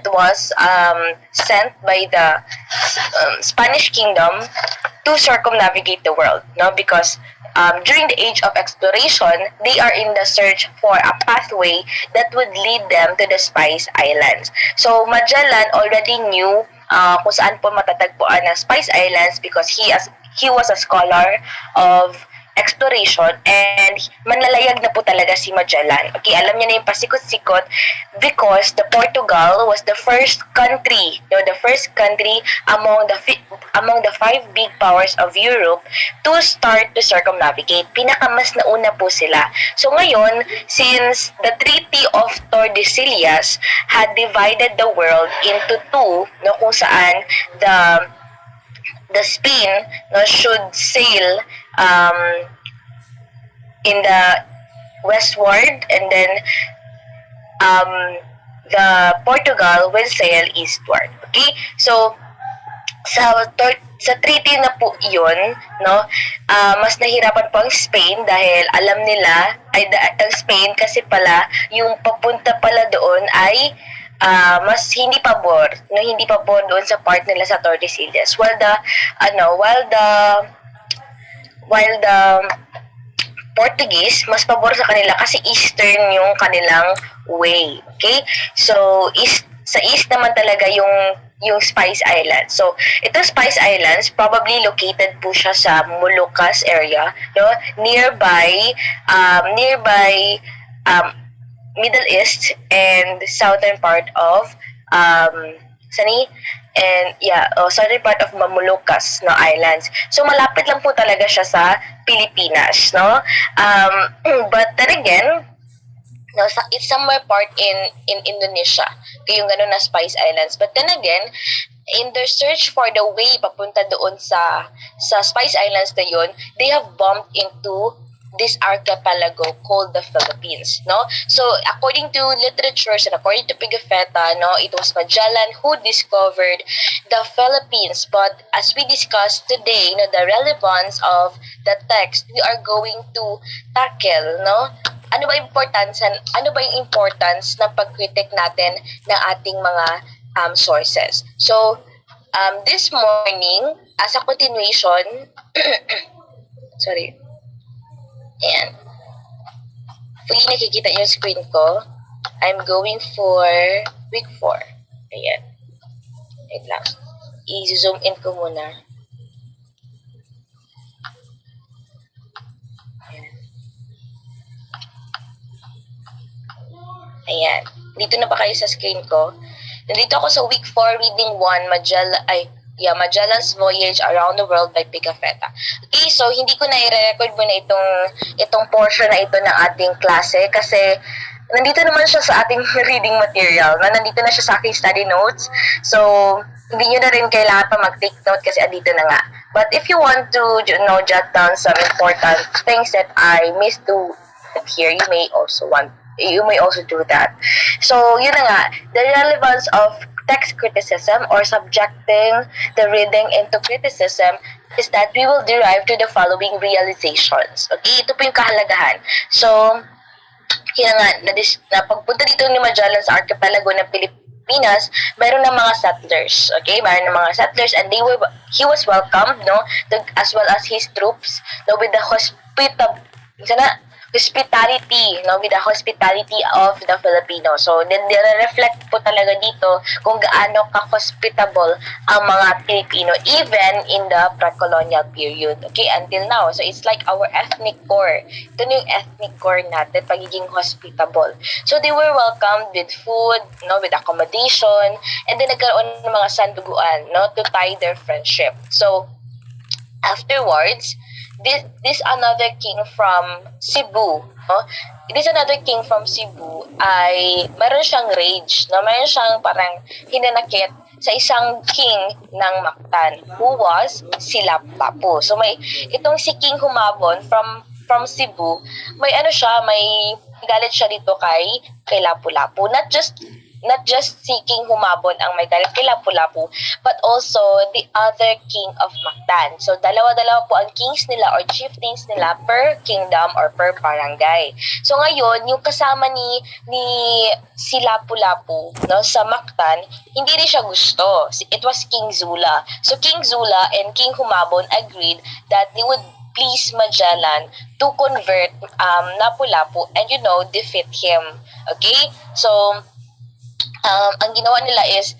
that was sent by the Spanish Kingdom to circumnavigate the world, no? Because during the age of exploration, they are in the search for a pathway that would lead them to the Spice Islands. So Magellan already knew kung saan po matatagpuan ang Spice Islands because he was a scholar of exploration and manlalayag na po talaga si Magellan. Okay, alam niya na yung pasikot-sikot because the Portugal was the first country, the first country among the five big powers of Europe to start to circumnavigate. Pinakamas na una po sila. So ngayon, since the Treaty of Tordesillas had divided the world into two, no, kung saan the Spain should sail in the westward and then the Portugal will sail eastward. Okay? So sa treaty na po yun, no, mas nahirapan po ang Spain dahil alam nila, ang Spain kasi pala, yung papunta pala doon ay mas hindi pabor doon sa part nila sa Tordesillas. While the Portuguese, mas pabor sa kanila kasi eastern yung kanilang way. Okay? So, sa east naman talaga yung Spice Islands. So, itong Spice Islands, probably located po siya sa Moluccas area, no? Nearby Middle East and southern part of southern part of Moluccas, no, islands. So malapit lang po talaga siya sa Pilipinas, no? But then again, no, it's somewhere part in Indonesia. Yung ganun na Spice Islands. But then again, in their search for the way papunta doon sa Spice Islands na yun, they have bumped into this archipelago called the Philippines, no? So, according to literatures and according to Pigafetta, no, it was Magellan who discovered the Philippines. But as we discussed today, no, the relevance of the text, we are going to tackle, no? Ano ba yung importance ng pag-critic natin ng ating mga sources? So, this morning, as a continuation, sorry, ayan. Fully nakikita yung screen ko. I'm going for week 4. Ayan. Wait lang. I-zoom in ko muna. Ayan. Dito na ba kayo sa screen ko? Nandito ako sa week 4, reading 1, Magellan's Voyage Around the World by Pigafetta. Okay, so hindi ko na i-record muna itong portion na ito ng ating klase kasi nandito naman siya sa ating reading material. Nandito na siya sa aking study notes. So, hindi nyo na rin kailangan pa mag-take note kasi andito na nga. But if you want to, jot down some important things that I missed to here, you may also do that. So, yun na nga, the relevance of text criticism or subjecting the reading into criticism is that we will derive to the following realizations. Okay, ito po yung kahalagahan. So, yun nga, na pagpunta dito ni Magellan sa archipelago ng Pilipinas, mayroon ng mga settlers. Okay, mayroon ng mga settlers and he was welcomed, no, as well as his troops, no, with the hospitality, no, with the hospitality of the Filipinos. So, nire-reflect po talaga dito kung gaano ka-hospitable ang mga Pilipino even in the pre-colonial period. Okay, until now. So, it's like our ethnic core. Ito na yung ethnic core natin, pagiging hospitable. So, they were welcomed with food, no, with accommodation, and then nagkaroon ng mga sanduguan, no, to tie their friendship. So, afterwards, this another king from Cebu, no? This another king from Cebu ay meron siyang rage, no? Meron siyang parang hinanakit sa isang king ng Mactan who was si Lapu-Lapu. So may itong si King Humabon from Cebu, may galit siya dito kay Lapu-Lapu. not just si King Humabon ang may galit kay Lapu-Lapu, but also the other king of Mactan. So, dalawa-dalawa po ang kings nila or chieftains nila per kingdom or per barangay. So, ngayon, yung kasama ni si Lapu-Lapu, no, sa Mactan, hindi rin siya gusto. It was King Zula. So, King Zula and King Humabon agreed that they would please Magellan to convert Lapu-Lapu and defeat him. Okay? So, ang ginawa nila is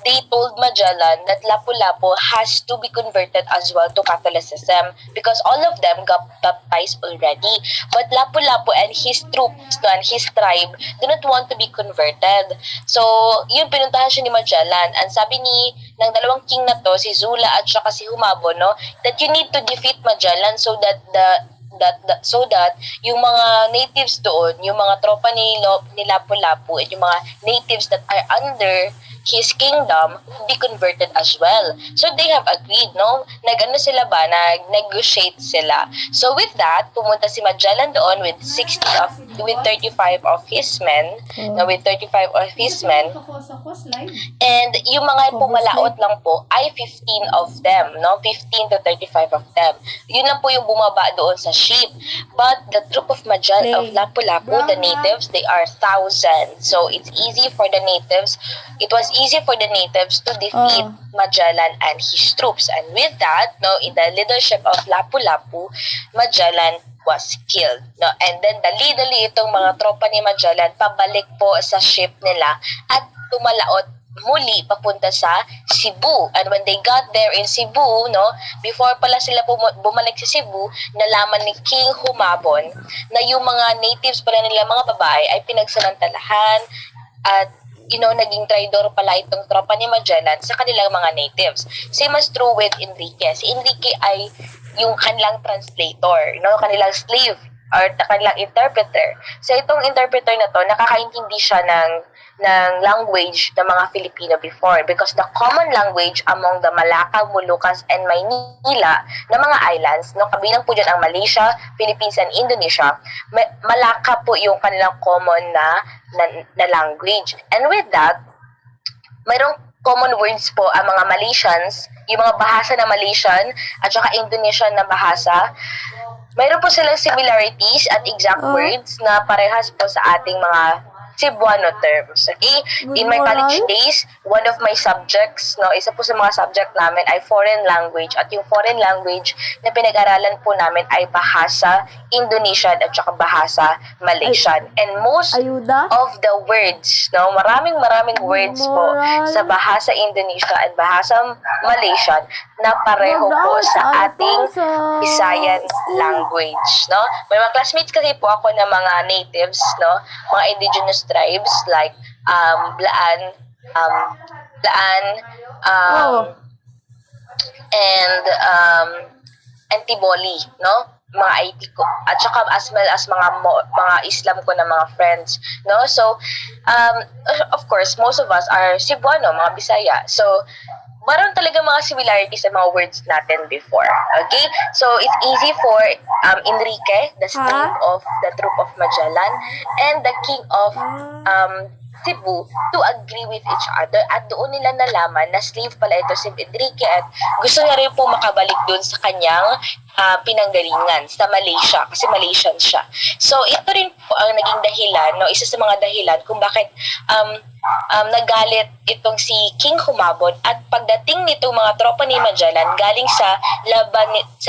they told Magellan that Lapu-Lapu has to be converted as well to Catholicism because all of them got baptized already. But Lapu-Lapu and his troops and his tribe do not want to be converted. So, yun, pinuntahan siya ni Magellan. And sabi ng dalawang king na to, si Zula at saka si Humabon, no, that you need to defeat Magellan so that yung mga natives doon, yung mga tropa ni Lapu-Lapu at yung mga natives that are under his kingdom be converted as well. So they have agreed, no? Nag-negotiate sila. So with that, pumunta si Magellan doon with 35 of his men, with 35 of his men. And yung mga pumalaot lang po ay 15 of them, no? 15 to 35 of them. Yun lang po yung bumaba doon sa ship. But the troop of Lapu-Lapu, the natives, they are thousands. So it's easy for the natives. It was easy for the natives to defeat Magellan and his troops. And with that, no, in the leadership of Lapu-Lapu, Magellan was killed. No? And then dali-dali itong mga tropa ni Magellan pabalik po sa ship nila at tumalaot muli papunta sa Cebu. And when they got there in Cebu, no, before pala sila bumalik sa Cebu, nalaman ni King Humabon na yung mga natives pala nila, mga babae, ay pinagsamantalahan at naging traidor pala itong tropa ni Magellan sa kanilang mga natives. Same as true with Enrique. Si Enrique ay yung kanilang translator, kanilang slave or kanilang interpreter. So itong interpreter na to, nakakaintindi siya ng language ng mga Filipino before because the common language among the Malacca, Moluccas, and Maynila na mga islands, kabilang po dyan ang Malaysia, Philippines, and Indonesia, Malacca po yung kanilang common na language. And with that, mayroong common words po ang mga Malaysians, yung mga bahasa na Malaysian at saka Indonesian na bahasa. Mayroon po silang similarities at exact words na parehas po sa ating mga Cebuano terms. Okay? In my college days, one of my subjects, isa po sa mga subject namin ay foreign language. At yung foreign language na pinag-aralan po namin ay bahasa Indonesian at saka bahasa Malaysian. And most of the words, maraming words po sa bahasa Indonesia at bahasa Malaysian na pareho po sa ating Visayan language. May mga classmates kasi po ako na mga natives, mga indigenous tribes like Blaan, and Antiboli, mga IT ko at saka as well as mga Islam ko na mga friends, so of course most of us are Cebuano, mga Bisaya, so meron talaga mga similarities sa mga words natin before. Okay? So, it's easy for Enrique, the slave of the troop of Magellan, and the king of Cebu to agree with each other. At doon nila nalaman na slave pala ito si Enrique at gusto niya rin po makabalik doon sa kanyang pinanggalingan sa Malaysia kasi Malaysian siya. So, ito rin po ang naging dahilan, isa sa mga dahilan kung bakit nagalit itong si King Humabon at pagdating nitong mga tropa ni Magellan galing sa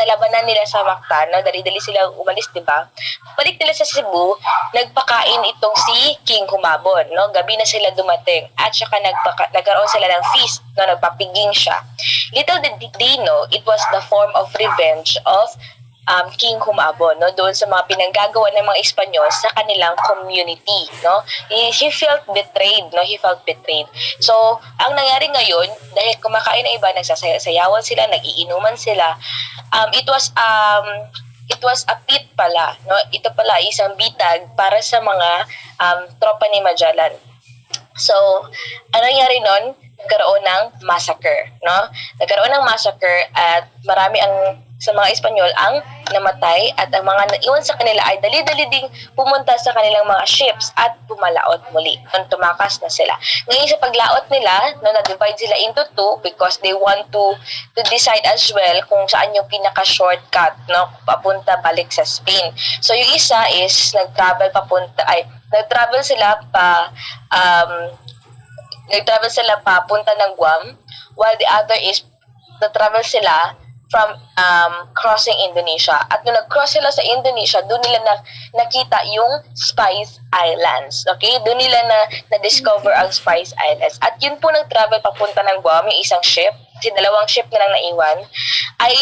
labanan nila sa Mactan, dali-dali sila umalis, diba? Balik nila sa Cebu, nagpakain itong si King Humabon, gabi na sila dumating at saka nagkaroon sila ng feast, nagpapiging siya. Little did they know, it was the form of revenge of King Humabon, doon sa mga pinanggagawa ng mga Espanyol sa kanilang community, He felt betrayed, He felt betrayed. So, ang nangyari ngayon, dahil kumakain na iba, nagsasayawan sila, nagiinuman sila, it was a pit pala, Ito pala isang bitag para sa mga tropa ni Magellan. So, ano nangyari nun? Nagkaroon ng massacre, Nagkaroon ng massacre at marami sa mga Espanyol ang namatay at ang mga naiwan sa kanila ay dali-dali ding pumunta sa kanilang mga ships at pumalaot muli. Tumakas na sila. Ngayon sa paglaot nila, no, na-divide sila into two because they want to decide as well kung saan yung pinaka-shortcut, no, papunta balik sa Spain. So yung isa is nag-travel sila papunta ng Guam, while the other is nag-travel sila from crossing Indonesia. At nung nag-cross sila sa Indonesia, doon nila nakita yung Spice Islands. Okay? Doon nila na-discover ang Spice Islands. At yun po nag-travel papunta ng Guam, yung isang ship, kasi dalawang ship na lang naiwan, ay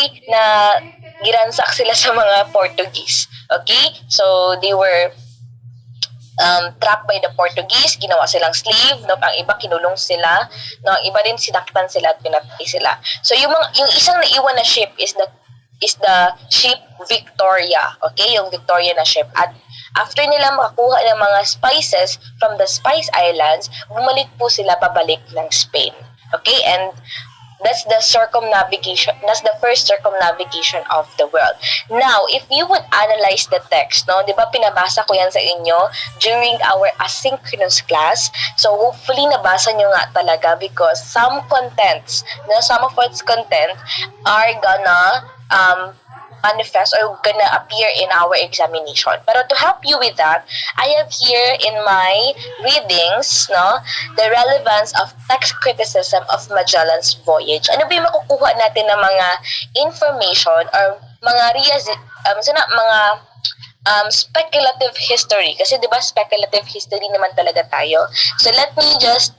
giransak sila sa mga Portuguese. Okay? So, they were trapped by the Portuguese, ginawa silang slave, no? Ang iba kinulong sila, no? Ang iba din sinaktan sila at pinatay sila. So yung isang naiwan na ship is the ship Victoria, okay? Yung Victoria na ship. At after nila makakuha ng mga spices from the Spice Islands, bumalik po sila pabalik ng Spain. Okay? And that's the circumnavigation. That's the first circumnavigation of the world. Now, if you would analyze the text, no, di ba pinabasa ko yan sa inyo during our asynchronous class. So, hopefully nabasa nyo nga talaga because some contents, no, some of its content are gonna manifest or gonna appear in our examination. Pero to help you with that, I have here in my readings, no, the relevance of text criticism of Magellan's voyage. Ano ba yung makukuha natin ng mga information or mga speculative history? Kasi di ba speculative history naman talaga tayo. So let me just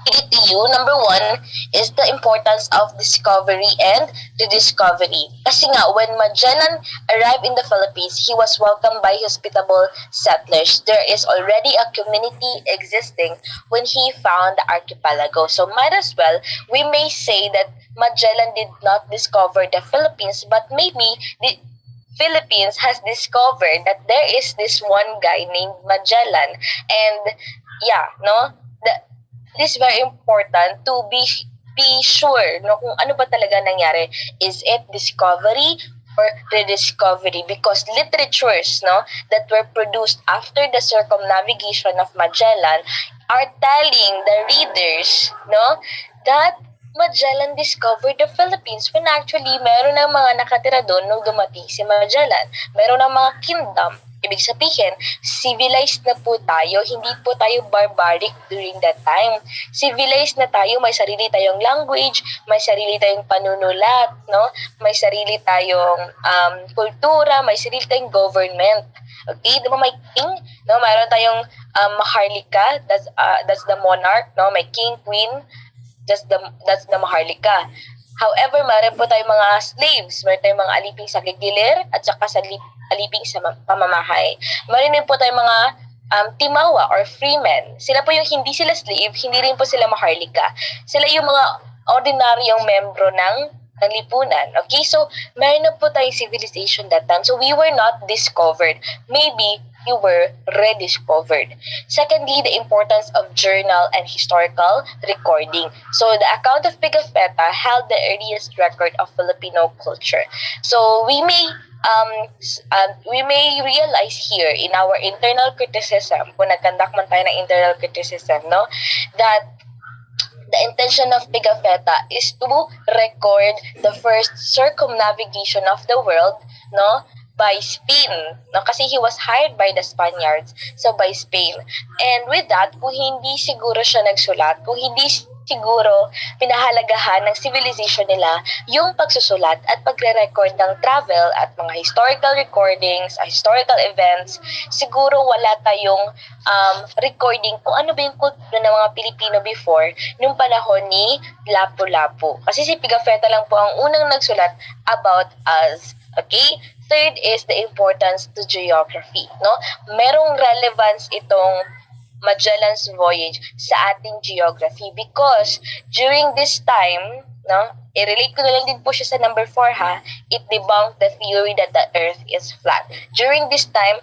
it to you. Number one is the importance of discovery and rediscovery. Kasi nga, when Magellan arrived in the Philippines, he was welcomed by hospitable settlers. There is already a community existing when he found the archipelago. So might as well, we may say that Magellan did not discover the Philippines, but maybe the Philippines has discovered that there is this one guy named Magellan. And yeah, no? It is very important to be sure, no, kung ano ba talaga nangyari. Is it discovery or rediscovery? Because literatures, no, that were produced after the circumnavigation of Magellan are telling the readers, no, that Magellan discovered the Philippines when actually meron ng mga nakatira doon nung dumating si Magellan. Meron ng mga kingdom. Ibig sabihin, civilized na po tayo, hindi po tayo barbaric during that time. Civilized na tayo, may sarili tayong language, may sarili tayong panunulat, no? May sarili tayong kultura, may sarili tayong government. Okay, diba may king, no? Mayroon tayong maharlika, that's the monarch, no? May king, queen, that's the maharlika. However, mayroon po tayong mga slaves, mayroon tayong mga aliping sa gigilir at saka sa aliping sa pamamahay. Mayroon din po tayong mga timawa or freemen. Sila po yung hindi sila slave, hindi rin po sila maharlika. Sila yung mga ordinaryong membro ng lipunan. Okay, so mayroon na po tayong civilization that time. So we were not discovered. Maybe you were rediscovered. Secondly, the importance of journal and historical recording. So the account of Pigafetta held the earliest record of Filipino culture. So we may realize here in our internal criticism, kung nag-conduct man tayo ng internal criticism, no, that the intention of Pigafetta is to record the first circumnavigation of the world, no, by Spain, no, kasi he was hired by the Spaniards, so by Spain. And with that, kung hindi siguro siya nagsulat, kung hindi siguro pinahalagahan ng civilization nila yung pagsusulat at pagre-record ng travel at mga historical recordings, historical events, siguro wala tayong recording kung ano ba yung kultura ng mga Pilipino before nung panahon ni Lapu-Lapu. Kasi si Pigafetta lang po ang unang nagsulat about us. Okay? Third is the importance to geography, no? Merong relevance itong Magellan's voyage sa ating geography because during this time, no? I-relate ko na lang din po siya sa number 4 ha. It debunked the theory that the earth is flat. During this time,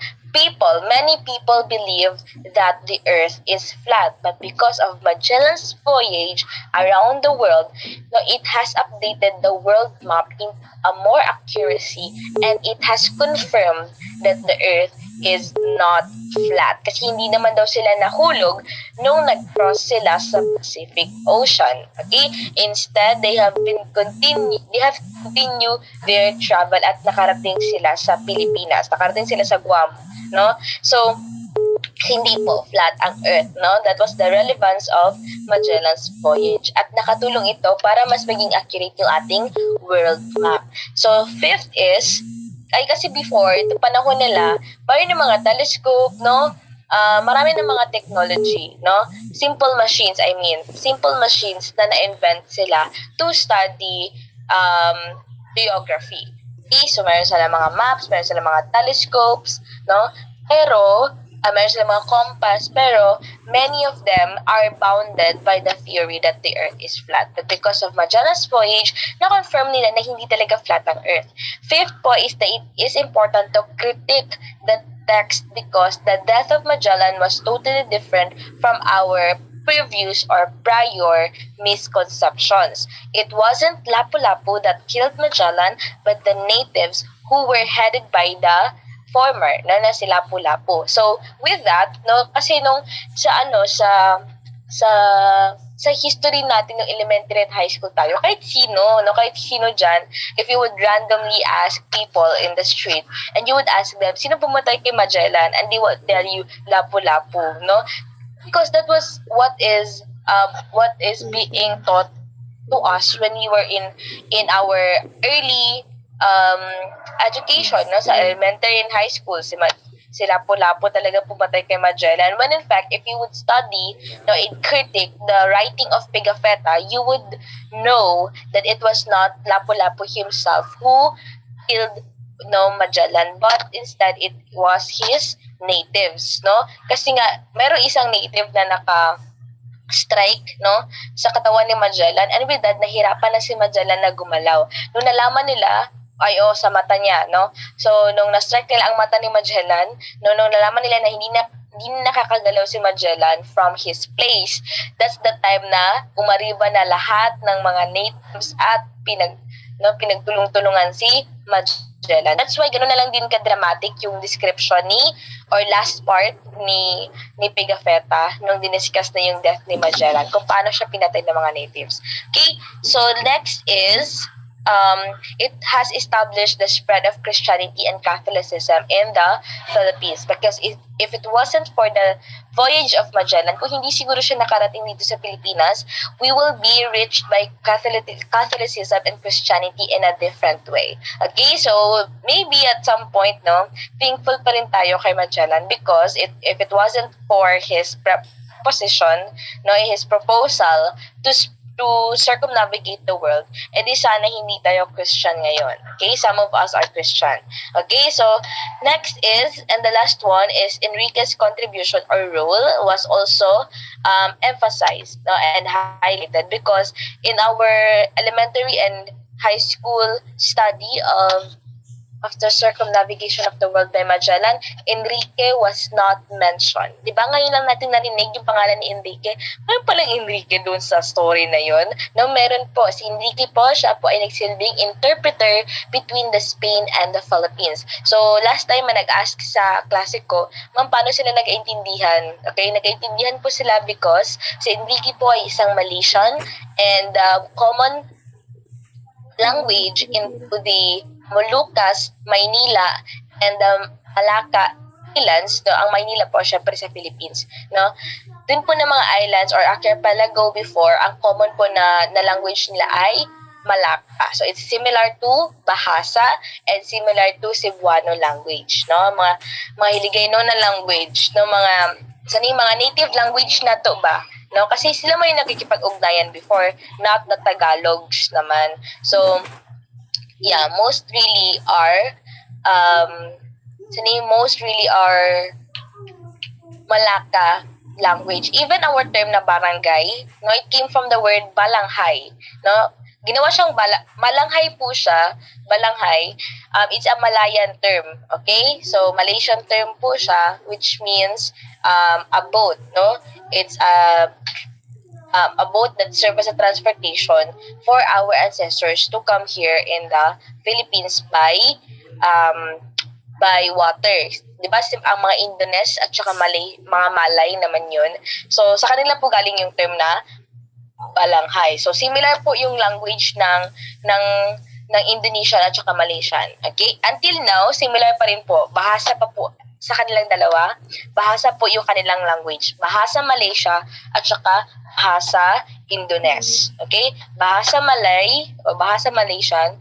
many people believe that the earth is flat, but because of Magellan's voyage around the world, no, it has updated the world map in a more accuracy, and it has confirmed that the earth is not flat. Kasi hindi naman daw sila nahulog nung nag-cross sila sa Pacific Ocean. Okay? Instead, they have continued their travel at nakarating sila sa Pilipinas. Nakarating sila sa Guam, no? So, hindi po flat ang Earth, no? That was the relevance of Magellan's voyage. At nakatulong ito para mas maging accurate yung ating world map. So, fifth is, kasi before, ito panahon nila, mayroon ng mga telescope, no? Marami ng mga technology, no? Simple machines na na-invent sila to study geography. Okay? So, mayroon sila mga maps, mayroon sila mga telescopes, no? Pero, mayroon silang mga compass, pero many of them are bounded by the theory that the Earth is flat. But because of Magellan's voyage, na-confirm nila na hindi talaga flat ang Earth. Fifth po is that it is important to critique the text because the death of Magellan was totally different from our previous or prior misconceptions. It wasn't Lapu-Lapu that killed Magellan, but the natives who were headed by the former na si Lapu-Lapu. So with that, no, kasi nung sa history natin ng elementary at high school tayo, kahit sino dyan, if you would randomly ask people in the street and you would ask them, sino pumatay kay Magellan, and they would tell you Lapu-Lapu, no? Because that was what is being taught to us when we were in our early education, no, sa elementary and high school. Si Lapu-Lapu talaga pumatay kay Magellan, when in fact, if you would study, no, in critic the writing of Pigafetta, you would know that it was not Lapu-Lapu himself who killed, no, Magellan, but instead it was his natives, no? Kasi nga merong isang native na strike, no, sa katawan ni Magellan, and with that nahirapan na si Magellan na gumalaw. Nung nalaman nila sa mata niya, no? So nung na-strike nila ang mata ni Magellan, nung nalaman nila na hindi nakakagalaw si Magellan from his place, that's the time na umariba na lahat ng mga natives at pinagtulong-tulungan si Magellan. That's why ganoon na lang din ka-dramatic yung description or last part ni Pigafetta nung diniscuss na yung death ni Magellan, kung paano siya pinatay ng mga natives. Okay, so next is it has established the spread of Christianity and Catholicism in the Philippines, because if it wasn't for the voyage of Magellan, kung hindi siguro siya nakarating dito sa Pilipinas, we will be reached by Catholicism and Christianity in a different way. Okay, so maybe at some point, no, thankful pa rin tayo kay Magellan, because if it wasn't for his proposition, no, his proposal to circumnavigate the world, edi sana hindi tayo Christian ngayon. Okay, some of us are Christian. Okay, so next is, and the last one is, Enrique's contribution or role was also emphasized, no, and highlighted, because in our elementary and high school study of the circumnavigation of the world by Magellan, Enrique was not mentioned. Di ba ngayon lang natin narinig yung pangalan ni Enrique? Mayroon palang Enrique doon sa story na yun. No, meron po. Si Enrique po, siya po ay nagsilbing interpreter between the Spain and the Philippines. So, last time nag-ask sa klase ko, ma'am, paano sila nag-intindihan? Okay, nag-intindihan po sila because si Enrique po ay isang Malaysian, and common language into the Moluccas, Maynila, and Malacca Islands, no, ang Maynila po syempre sa Philippines, no. Dun po ng mga islands or archipelago before, ang common po na language nila ay Malacca. So it's similar to Bahasa and similar to Cebuano language, no. Mga Hiligaynon na language, no, mga native language na to ba? No, kasi sila may nakikipag-ugnayan before, not the Tagalogs naman. So yeah, most really are Malacca language. Even our term na barangay, no, it came from the word balanghay, no. ginawa siyang malanghay po siya, balanghay. It's a Malayan term, okay? So, Malaysian term po siya, which means a boat, no? It's a boat that serves as a transportation for our ancestors to come here in the Philippines by water. 'Di ba? Ang mga Indones at saka mga Malay naman 'yun. So sa kanila po galing yung term na balanghay. So similar po yung language ng Indonesian at saka Malaysian. Okay? Until now, similar pa rin po. Bahasa pa po sa kanilang dalawa. Bahasa po yung kanilang language. Bahasa Malaysia at saka bahasa Indones. Okay? Bahasa Malay o bahasa Malaysian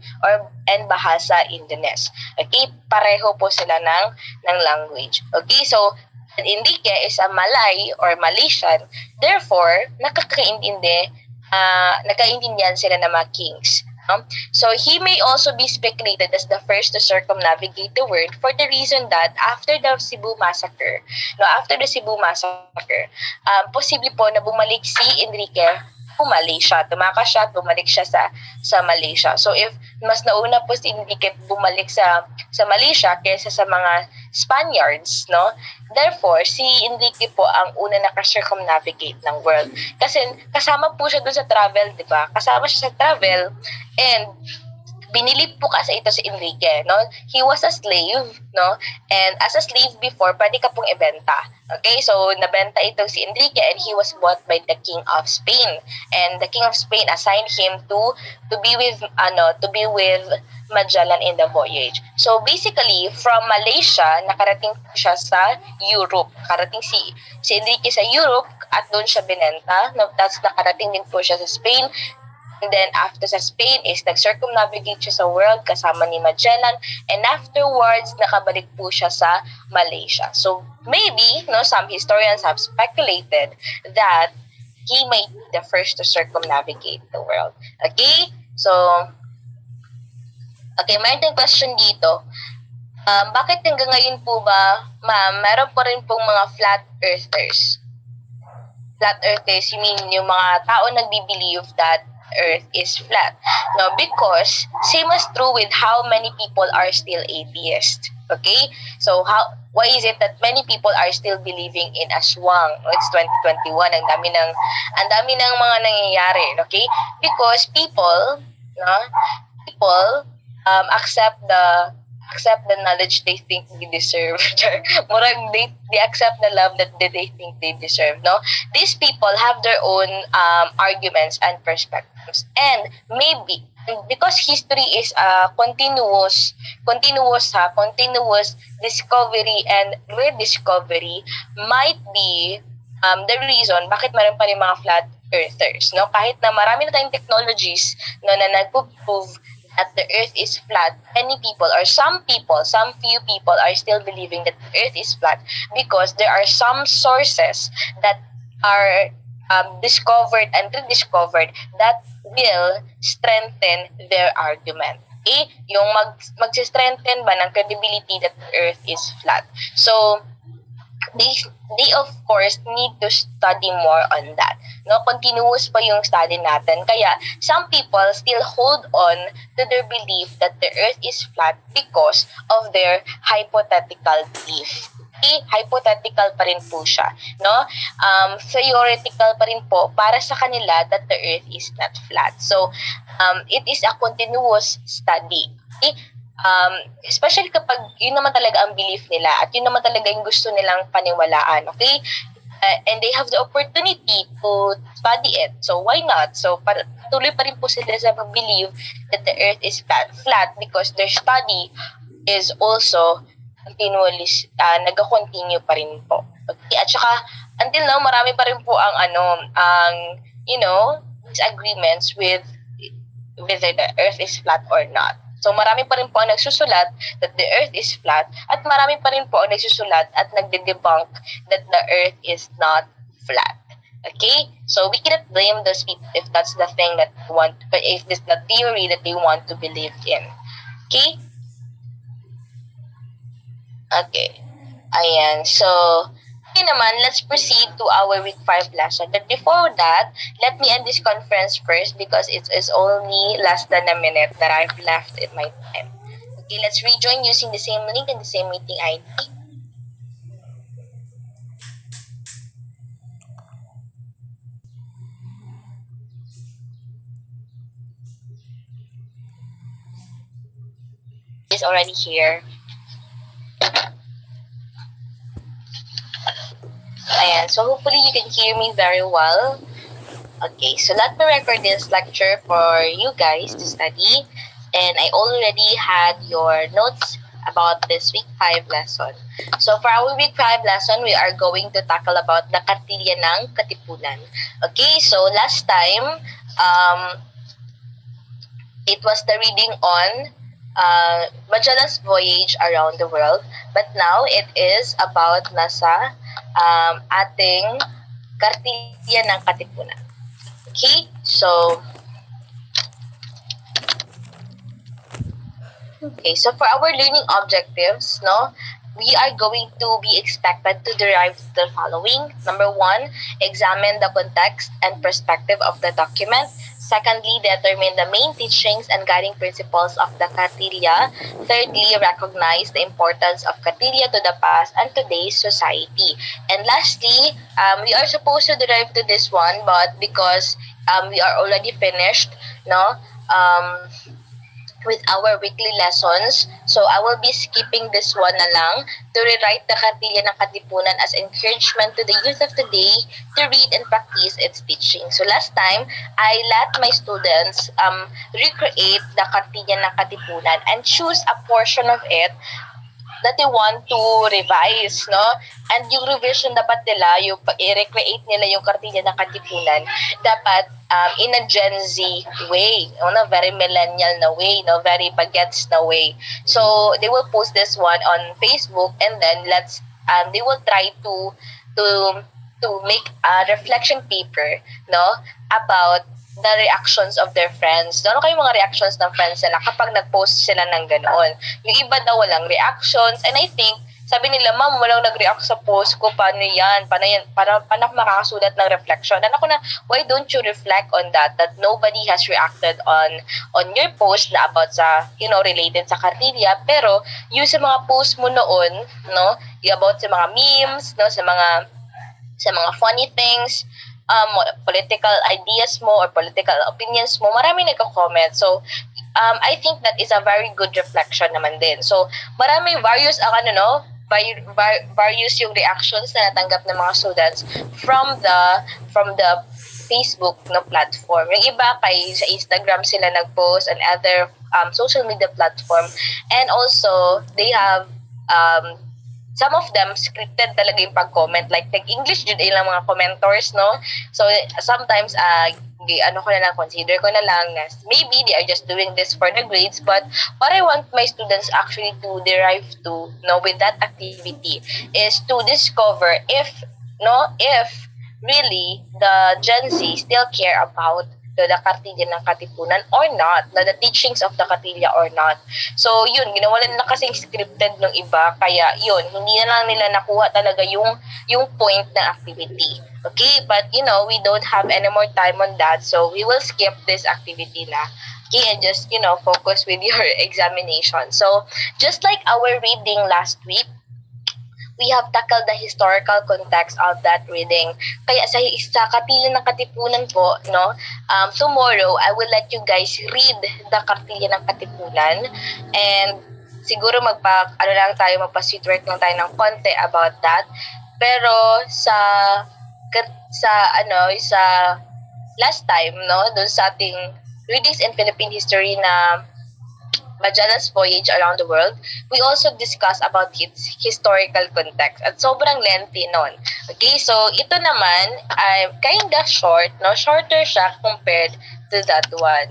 and bahasa Indones. Okay? Pareho po sila ng language. Okay? So, Enrique is a Malay or Malaysian. Therefore, nagkaintindihan sila ng mga kings. So he may also be speculated as the first to circumnavigate the world for the reason that after the Cebu massacre, posible po na bumalik si Enrique to Malaysia. Tumakas siya, bumalik siya sa Malaysia. So if mas nauna po si Enrique bumalik sa Malaysia kaysa sa mga Spaniards, no? Therefore, si Enrique po ang una na circumnavigate ng world. Kasi kasama po siya doon sa travel, di ba? Kasama siya sa travel and binilip po kasi ito si Enrique, no? He was a slave, no? And as a slave before, pwede ka pong ibenta. Okay? So, nabenta ito si Enrique and he was bought by the King of Spain. And the King of Spain assigned him to be with Magellan in the voyage. So, basically, from Malaysia, nakarating siya sa Europe. Karating si Enrique sa Europe at doon siya binenta. No? Tapos nakarating din po siya sa Spain. And then after sa Spain is nag-circumnavigate siya sa world kasama ni Magellan and afterwards nakabalik po siya sa Malaysia. So maybe some historians have speculated that he might be the first to circumnavigate the world. Okay? So mayroon tayong question dito. Bakit hanggang ngayon po ba, ma'am, meron pa rin pong mga flat earthers? Flat earthers, you mean yung mga tao nagbi-believe that Earth is flat. No, because same as true with how many people are still atheist. Okay? So why is it that many people are still believing in aswang? It's 2021, ang dami ng mga nangyayari, okay? Because people accept the knowledge they think they deserve. They accept the love that they think they deserve. No, these people have their own arguments and perspectives, and maybe because history is a continuous discovery and rediscovery, might be the reason bakit meron pa rin mga flat earthers. No, kahit na marami na tayong technologies na nagpo-prove that the earth is flat, many people or some few people are still believing that the earth is flat because there are some sources that are discovered and rediscovered that will strengthen their argument. Okay? Yung mag-strengthen ba ng credibility that the earth is flat. So, they of course need to study more on that. No, continuous pa yung study natin. Kaya some people still hold on to their belief that the earth is flat because of their hypothetical belief. Okay? Hypothetical pa rin po siya, no? Theoretical pa rin po para sa kanila that the earth is not flat. So, it is a continuous study. Okay? Especially kapag yun naman talaga ang belief nila at yun naman talaga yung gusto nilang paniwalaan, okay? And they have the opportunity to study it. So, why not? So, tuloy pa rin po sila sa mag-believe that the earth is flat because their study is also continually nag-continue pa rin po. Okay? At saka, until now, marami pa rin po ang disagreements with whether the earth is flat or not. So marami pa rin po ang nagsusulat that the earth is flat at marami pa rin po ang nagsusulat at nagde-debunk that the earth is not flat. Okay? So we cannot blame those people if that's the thing that they want, if this the theory that they want to believe in. Okay? Okay. Ayan. So, naman, let's proceed to our week 5 lesson. But before that, let me end this conference first because it is only less than a minute that I've left in my time. Okay, let's rejoin using the same link and the same meeting ID. Is already here. Ayan, so hopefully you can hear me very well. Okay, so let me record this lecture for you guys to study. And I already had your notes about this week 5 lesson. So for our week 5 lesson, we are going to tackle about the Kartilya ng Katipunan. Okay, so last time, it was the reading on Magellan's voyage around the world. But now, it is about nasa ating Kartilya ng Katipunan. Okay, so for our learning objectives, no, we are going to be expected to derive the following. Number 1, examine the context and perspective of the document. Secondly, determine the main teachings and guiding principles of the Kartilya. Thirdly, recognize the importance of Kartilya to the past and today's society. And lastly, we are supposed to derive to this one, but because we are already finished, no, with our weekly lessons, so I will be skipping this one na lang to rewrite the Kartilya ng Katipunan as encouragement to the youth of today to read and practice its teaching. So last time, I let my students recreate the Kartilya ng Katipunan and choose a portion of it that they want to revise, no? And yung revision dapat nila, yung i-recreate nila yung Kartilya ng Katipunan, dapat in a Gen Z way, no? Very millennial na way, no? Very bagets na way. So, they will post this one on Facebook and then they will try to make a reflection paper, no? About the reactions of their friends. Ano kayo mga reactions ng friends nila kapag nag-post sila ng ganoon? Yung iba daw walang reactions. And I think, sabi nila, ma'am, walang nag-react sa post ko. Paano yan? Paano ako makakasulat ng reflection? And ako na, why don't you reflect on that? That nobody has reacted on your post na about sa, related sa Kartilya. Pero, yung sa mga post mo noon, no? About sa mga memes, no? Sa mga funny things, political ideas mo or political opinions mo, marami nagko-comment. So, I think that is a very good reflection naman din. So, various yung reactions na natanggap ng mga students from the Facebook platform. Yung iba sa Instagram sila nag-post and other social media platform. And also, they have some of them scripted talaga yung pag-comment, like English jud ilang mga commentors, no? So sometimes consider ko na lang na maybe they are just doing this for the grades, but what I want my students actually to derive to, with that activity is to discover if really the Gen Z still care about the Kartilya ng Katipunan or not, the teachings of the Kartilya or not. So, yun, ginawalan na kasing scripted ng iba, kaya yun, hindi na lang nila nakuha talaga yung point ng activity. Okay, but we don't have any more time on that, so we will skip this activity na. Okay, and just, focus with your examination. So, just like our reading last week, we have tackled the historical context of that reading. Kaya sa Kartilya ng Katipunan po, tomorrow, I will let you guys read the Kartilya ng Katipunan. And siguro magpa-sweet work lang tayo ng konti about that. Pero sa last time, doon sa ating readings in Philippine history na Magellan's voyage around the world, we also discuss about its historical context. At sobrang lengthy nun. Okay, so ito naman ay kinda short, shorter siya compared to that one.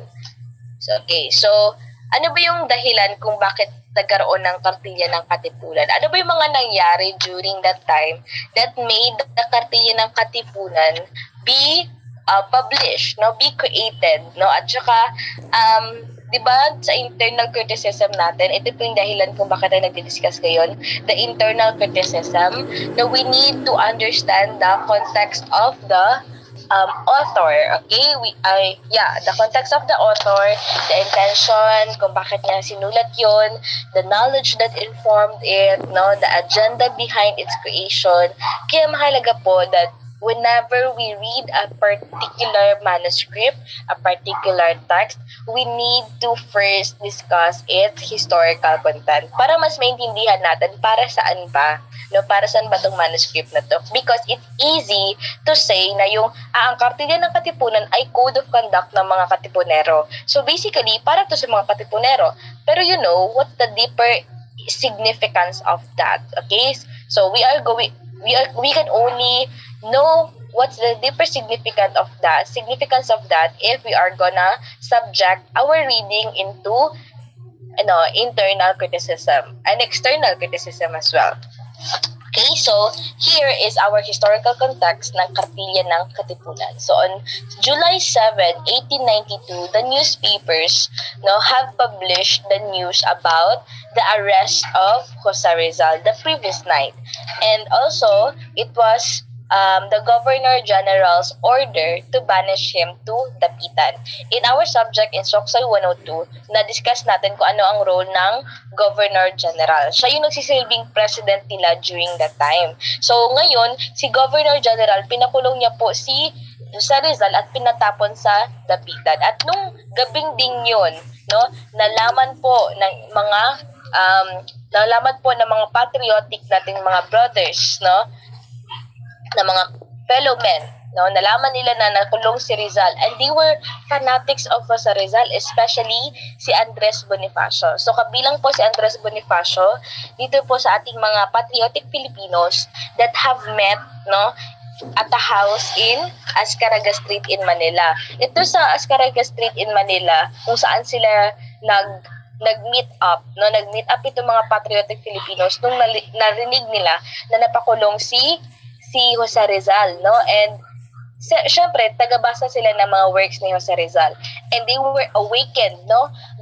So ano ba yung dahilan kung bakit nagkaroon ng Kartilya ng Katipunan? Ano ba yung mga nangyari during that time that made the Kartilya ng Katipunan be published, be created, at saka di ba, sa internal criticism natin, ito po yung dahilan kung bakit tayo nagdi-discuss ngayon, the internal criticism, na we need to understand the context of the author, okay? The context of the author, the intention, kung bakit niya sinulat yon, the knowledge that informed it, no, the agenda behind its creation. Kaya mahalaga po that whenever we read a particular manuscript, a particular text, we need to first discuss its historical content para mas maintindihan natin para saan ba, no, para saan ba itong manuscript na to. Because it's easy to say na yung ang Kartilya ng Katipunan ay code of conduct ng mga Katipunero. So basically, para to sa mga Katipunero. Pero you know, what's the deeper significance of that? Okay? So we can only know what's the deeper significance of that if we are gonna subject our reading into internal criticism and external criticism as well. Okay, so here is our historical context ng Kartilya ng Katipunan. So on July 7, 1892, the newspapers have published the news about the arrest of Jose Rizal the previous night. And also, it was the Governor General's order to banish him to Dapitan. In our subject in Soksay 102, na-discuss natin kung ano ang role ng Governor General. Siya yung nagsisilbing president nila during that time. So ngayon, si Governor General, pinakulong niya po si Jose Rizal at pinatapon sa Dapitan. At nung gabing ding yun, nalaman po ng mga patriotic nating mga brothers, na mga fellow men, nalaman nila na nakulong si Rizal, and they were fanatics of Jose Rizal, especially si Andres Bonifacio. So kabilang po si Andres Bonifacio dito po sa ating mga patriotic Filipinos that have met at a house in Azcaraga Street in Manila. Ito sa Azcaraga Street in Manila, kung saan sila nag-meet up, nag-meet up itong mga patriotic Filipinos nung narinig nila na napakulong si Jose Rizal, and syempre, tagabasa sila ng mga works ni Jose Rizal, and they were awakened,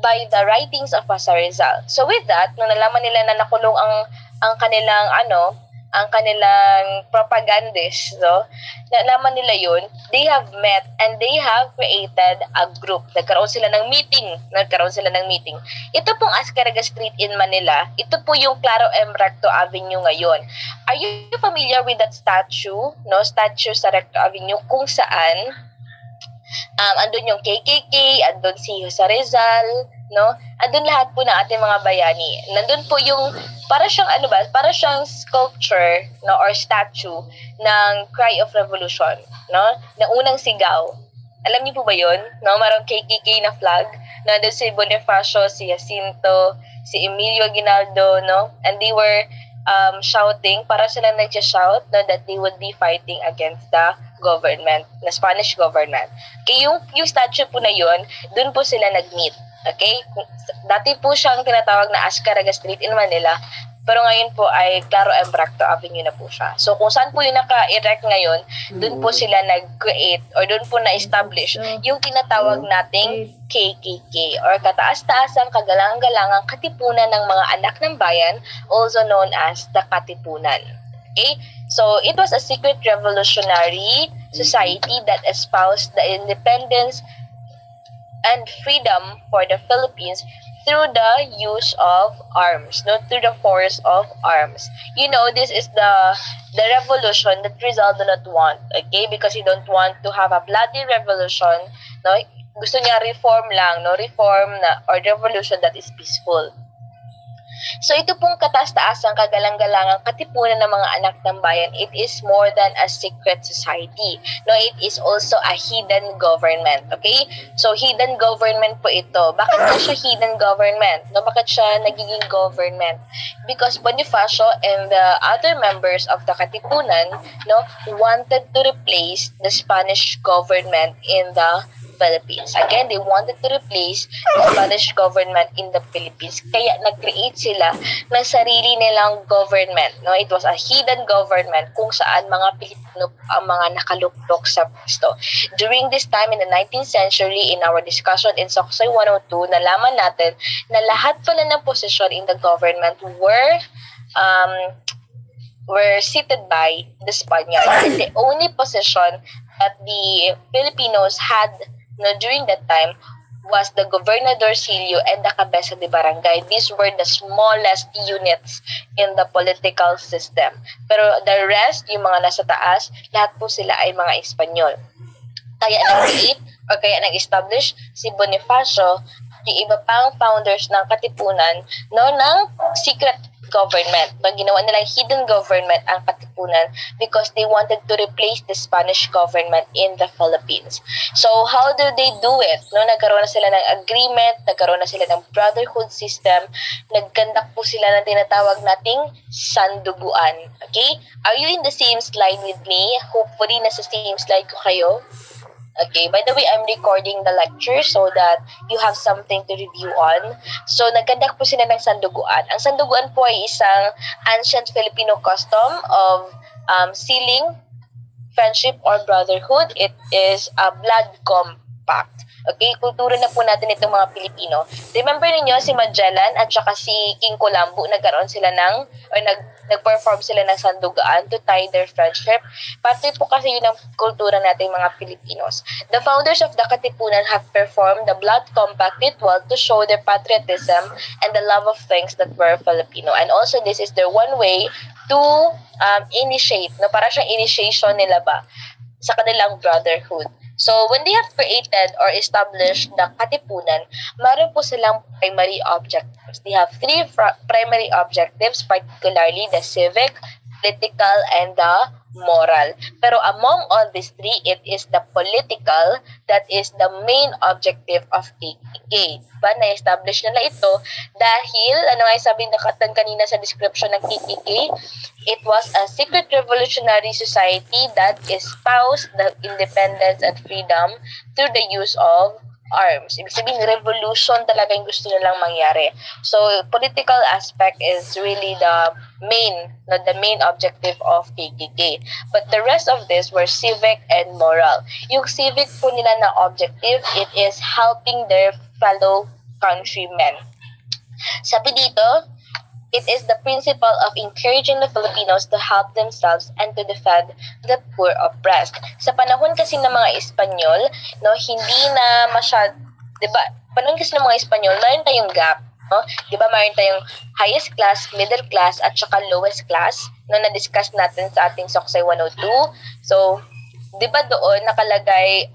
by the writings of Jose Rizal. So with that, nung nalaman nila na nakulong ang kanilang propagandist, nalaman nila yun, they have met and they have created a group. Nagkaroon sila ng meeting. Ito pong Azcaraga Street in Manila, ito po yung Claro M. Recto Avenue ngayon. Are you familiar with that statue? Statue sa Recto Avenue kung saan andun yung KKK, andun si Jose Rizal, andun lahat po ng ating mga bayani. Nandun po yung para siyang sculpture or statue ng Cry of Revolution, na unang sigaw. Alam niyo po ba 'yon? Mayroong KKK na flag. Nandun si Bonifacio, si Jacinto, si Emilio Aguinaldo, and they were shouting, para sila nag-shout that they would be fighting against the government, the Spanish government. Okay, yung statue po na yun, dun po sila nag-meet. Okay? Dati po siyang tinatawag na Azcaraga Street in Manila, pero ngayon po ay Claro M. Recto Avenue na po siya. So kung saan po yung naka-erect ngayon, dun po sila nag-create or dun po na-establish yung tinatawag nating KKK or Kataas-Taasang Kagalang-Galangang Katipunan ng mga Anak ng Bayan, also known as the Katipunan. Okay? So it was a secret revolutionary society that espoused the independence and freedom for the Philippines through the use of arms, through the force of arms. This is the revolution that Rizal do not want, okay? Because he don't want to have a bloody revolution, Gusto niya reform lang, reform or revolution that is peaceful. So ito pong Kataas-Taasang Kagalang-Galangang Katipunan ng mga Anak ng Bayan, it is more than a secret society. It is also a hidden government. Okay? So hidden government po ito. Bakit po siya hidden government? Bakit siya nagiging government? Because Bonifacio and the other members of the Katipunan wanted to replace the Spanish government in the Philippines. Again, they wanted to replace the Spanish government in the Philippines. Kaya nag-create sila ng sarili nilang government. No? It was a hidden government kung saan mga Pilipino ang mga nakaluktok sa pwesto. During this time in the 19th century, in our discussion in Soksay 102, nalaman natin na lahat pala ng posisyon in the government were seated by the Spaniards. And the only position that the Filipinos had during that time was the Gobernadorcillo and the Cabeza de Barangay. These were the smallest units in the political system. Pero the rest, yung mga nasa taas, lahat po sila ay mga Espanyol. Kaya nag-create or kaya nag-establish si Bonifacio, yung iba pang founders ng Katipunan, ng secret government. Ginawa nilang hidden government ang Katipunan because they wanted to replace the Spanish government in the Philippines. So, how do they do it? Nagkaroon na sila ng agreement, nagkaroon na sila ng brotherhood system, nagkandak po sila ng tinatawag nating sanduguan. Okay? Are you in the same slide with me? Hopefully, nasa same slide ko kayo. Okay, by the way, I'm recording the lecture so that you have something to review on. So, nagkandak po sila ng sanduguan. Ang sanduguan po ay isang ancient Filipino custom of sealing friendship or brotherhood. It is a blood compact. Okay, kultura na po natin itong mga Pilipino. Remember ninyo si Magellan at saka si King Colombo, nagkaroon sila nag-perform sila ng sandugaan to tie their friendship. Pati po kasi yun ang kultura natin mga Filipinos. The founders of the Katipunan have performed the blood compact ritual to show their patriotism and the love of things that were Filipino. And also this is their one way to initiate, para siyang initiation nila ba sa kanilang brotherhood. So, when they have created or established the Katipunan, meron po silang primary objectives. They have three primary objectives, particularly the civic, political, and the moral. Pero among all these three, it is the political that is the main objective of KKK. Na-establish nila ito dahil, ano nga sabi nakatan kanina sa description ng KKK, it was a secret revolutionary society that espoused the independence and freedom through the use of arms. Ibig sabihin, revolution talaga yung gusto nilang mangyari. So, political aspect is really the main objective of KKK. But the rest of this were civic and moral. Yung civic po nila na objective, it is helping their fellow countrymen. Sabi dito, it is the principle of encouraging the Filipinos to help themselves and to defend the poor oppressed. Sa panahon kasi ng mga Espanyol, hindi na panahon kasi ng mga Espanyol, mayroon tayong gap. Mayroon tayong highest class, middle class, at saka lowest class na-discuss natin sa ating Soksay 102. So, doon nakalagay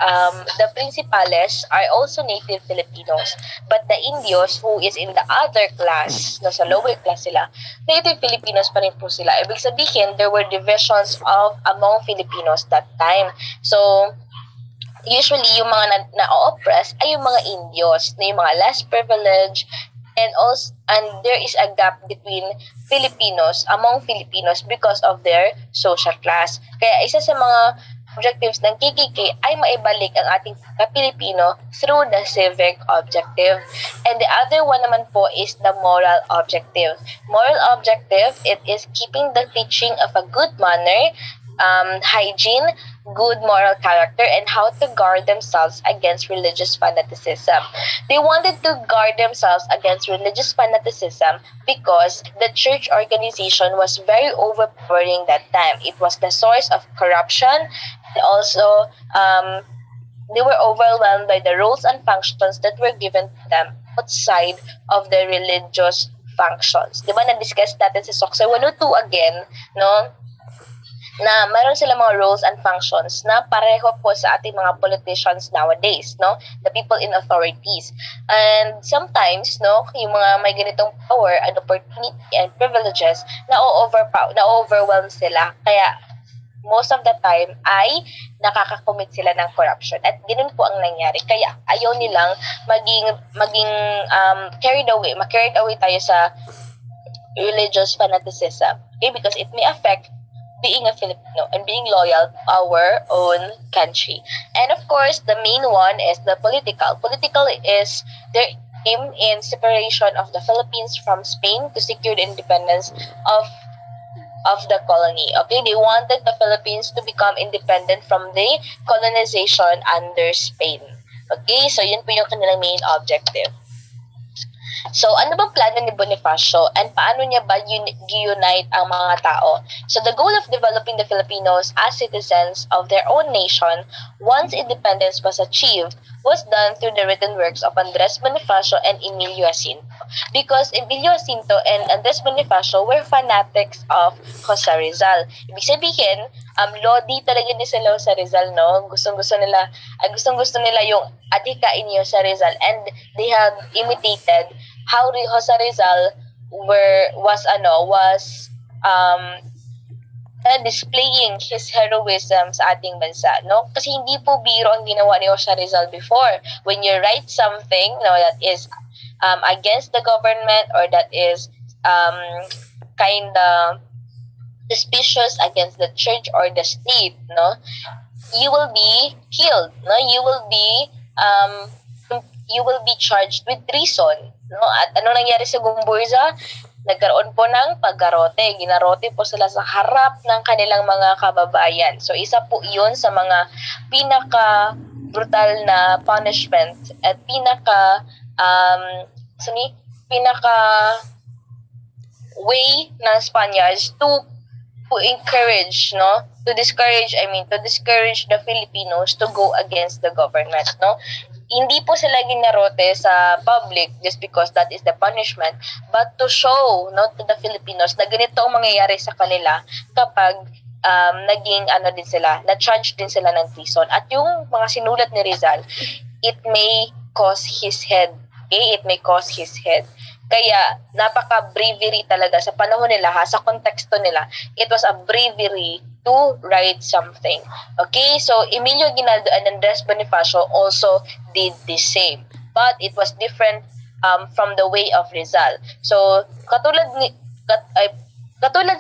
the principales are also native Filipinos, but the Indios who is in the other class, sa lower class sila, native Filipinos pa rin po sila. Ibig sabihin, there were divisions among Filipinos that time. So, usually yung mga na-oppress ay yung mga Indios, yung mga less privileged, and there is a gap between among Filipinos because of their social class. Kaya isa sa mga objectives ng KKK ay maibalik ang ating Pilipino through the civic objective. And the other one naman po is the moral objective. Moral objective, it is keeping the teaching of a good manner, hygiene, good moral character, and how to guard themselves against religious fanaticism. They wanted to guard themselves against religious fanaticism because the church organization was very overpowering that time. It was the source of corruption, and also they were overwhelmed by the roles and functions that were given to them outside of the religious functions. Diba na-discuss natin sa Soksay 102 again, na meron sila mga roles and functions na pareho po sa ating mga politicians nowadays, the people in authorities. And sometimes, yung mga may ganitong power and opportunity and privileges, na-overwhelm sila. Kaya, most of the time ay nakakakommit sila ng corruption. At ganun po ang nangyari. Kaya, ayaw nilang maging carried away tayo sa religious fanaticism. Okay? Because it may affect being a Filipino and being loyal to our own country. And of course, the main one is the political. Political is their aim in separation of the Philippines from Spain to secure the independence of the colony. Okay, they wanted the Philippines to become independent from the colonization under Spain. Okay, so yun po yung kanilang main objective. So, ano bang plano ni Bonifacio and paano niya ba gi-unite ang mga tao? So, the goal of developing the Filipinos as citizens of their own nation once independence was achieved was done through the written works of Andres Bonifacio and Emilio Jacinto. Because Emilio Jacinto and Andres Bonifacio were fanatics of Jose Rizal. Ibig sabihin, lodi talaga ni sila sa Rizal, no? Gustong-gusto nila yung adhikain niyo sa Rizal, and they have imitated how Jose Rizal was displaying his heroism sa ating bansa, no? Kasi hindi po biro ang ginawa ni Jose Rizal before. When you write something, no, that is against the government or that is kind of suspicious against the church or the state, no, you will be killed, no, you will be charged with treason, no. At ano nangyari sa Gumburza? Nagkaroon po ng paggarote. Ginarote po sila sa harap ng kanilang mga kababayan. So isa po 'yun sa mga pinaka brutal na punishment at pinaka way ng Spaniards to encourage, no, to discourage the Filipinos to go against the government, no. Hindi po sila ginarote sa public just because that is the punishment, but to show, no, to the Filipinos na ganito ang mangyayari sa kanila kapag naging din sila, na-charge din sila ng treason. At yung mga sinulat ni Rizal, it may cost his head. Okay? It may cost his head. Kaya, napaka-bravery talaga sa panahon nila, sa konteksto nila. It was a bravery to write something. Okay? So, Emilio Aguinaldo and Andres Bonifacio also did the same. But it was different from the way of Rizal. So, katulad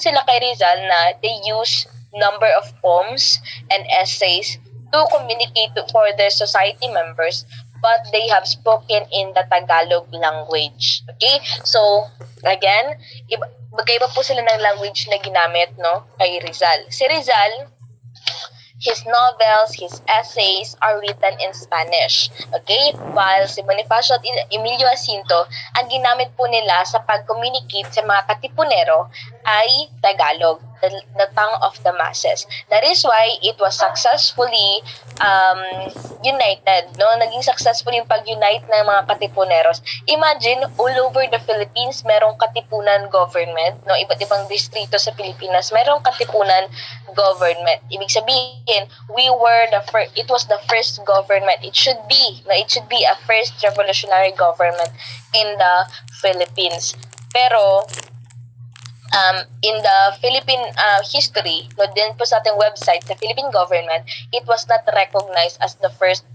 sila kay Rizal na they use number of poems and essays to communicate for their society members, but they have spoken in the Tagalog language. Okay? So, again, magkaiba po sila ng language na ginamit, no, kay Rizal. Si Rizal, his novels, his essays are written in Spanish. Okay? While si Bonifacio at Emilio Jacinto, ang ginamit po nila sa pag-communicate sa mga Katipunero ay Tagalog, the tongue of the masses. That is why it was successfully united, no? Naging successful yung pag-unite ng mga Katipuneros. Imagine, all over the Philippines, merong Katipunan government, no? Iba't ibang distrito sa Pilipinas, merong Katipunan government. Ibig sabihin, it was the first government. It should be a first revolutionary government in the Philippines. Pero, in the Philippine history, no, din po sa ating website, the Philippine government, it was not recognized as the first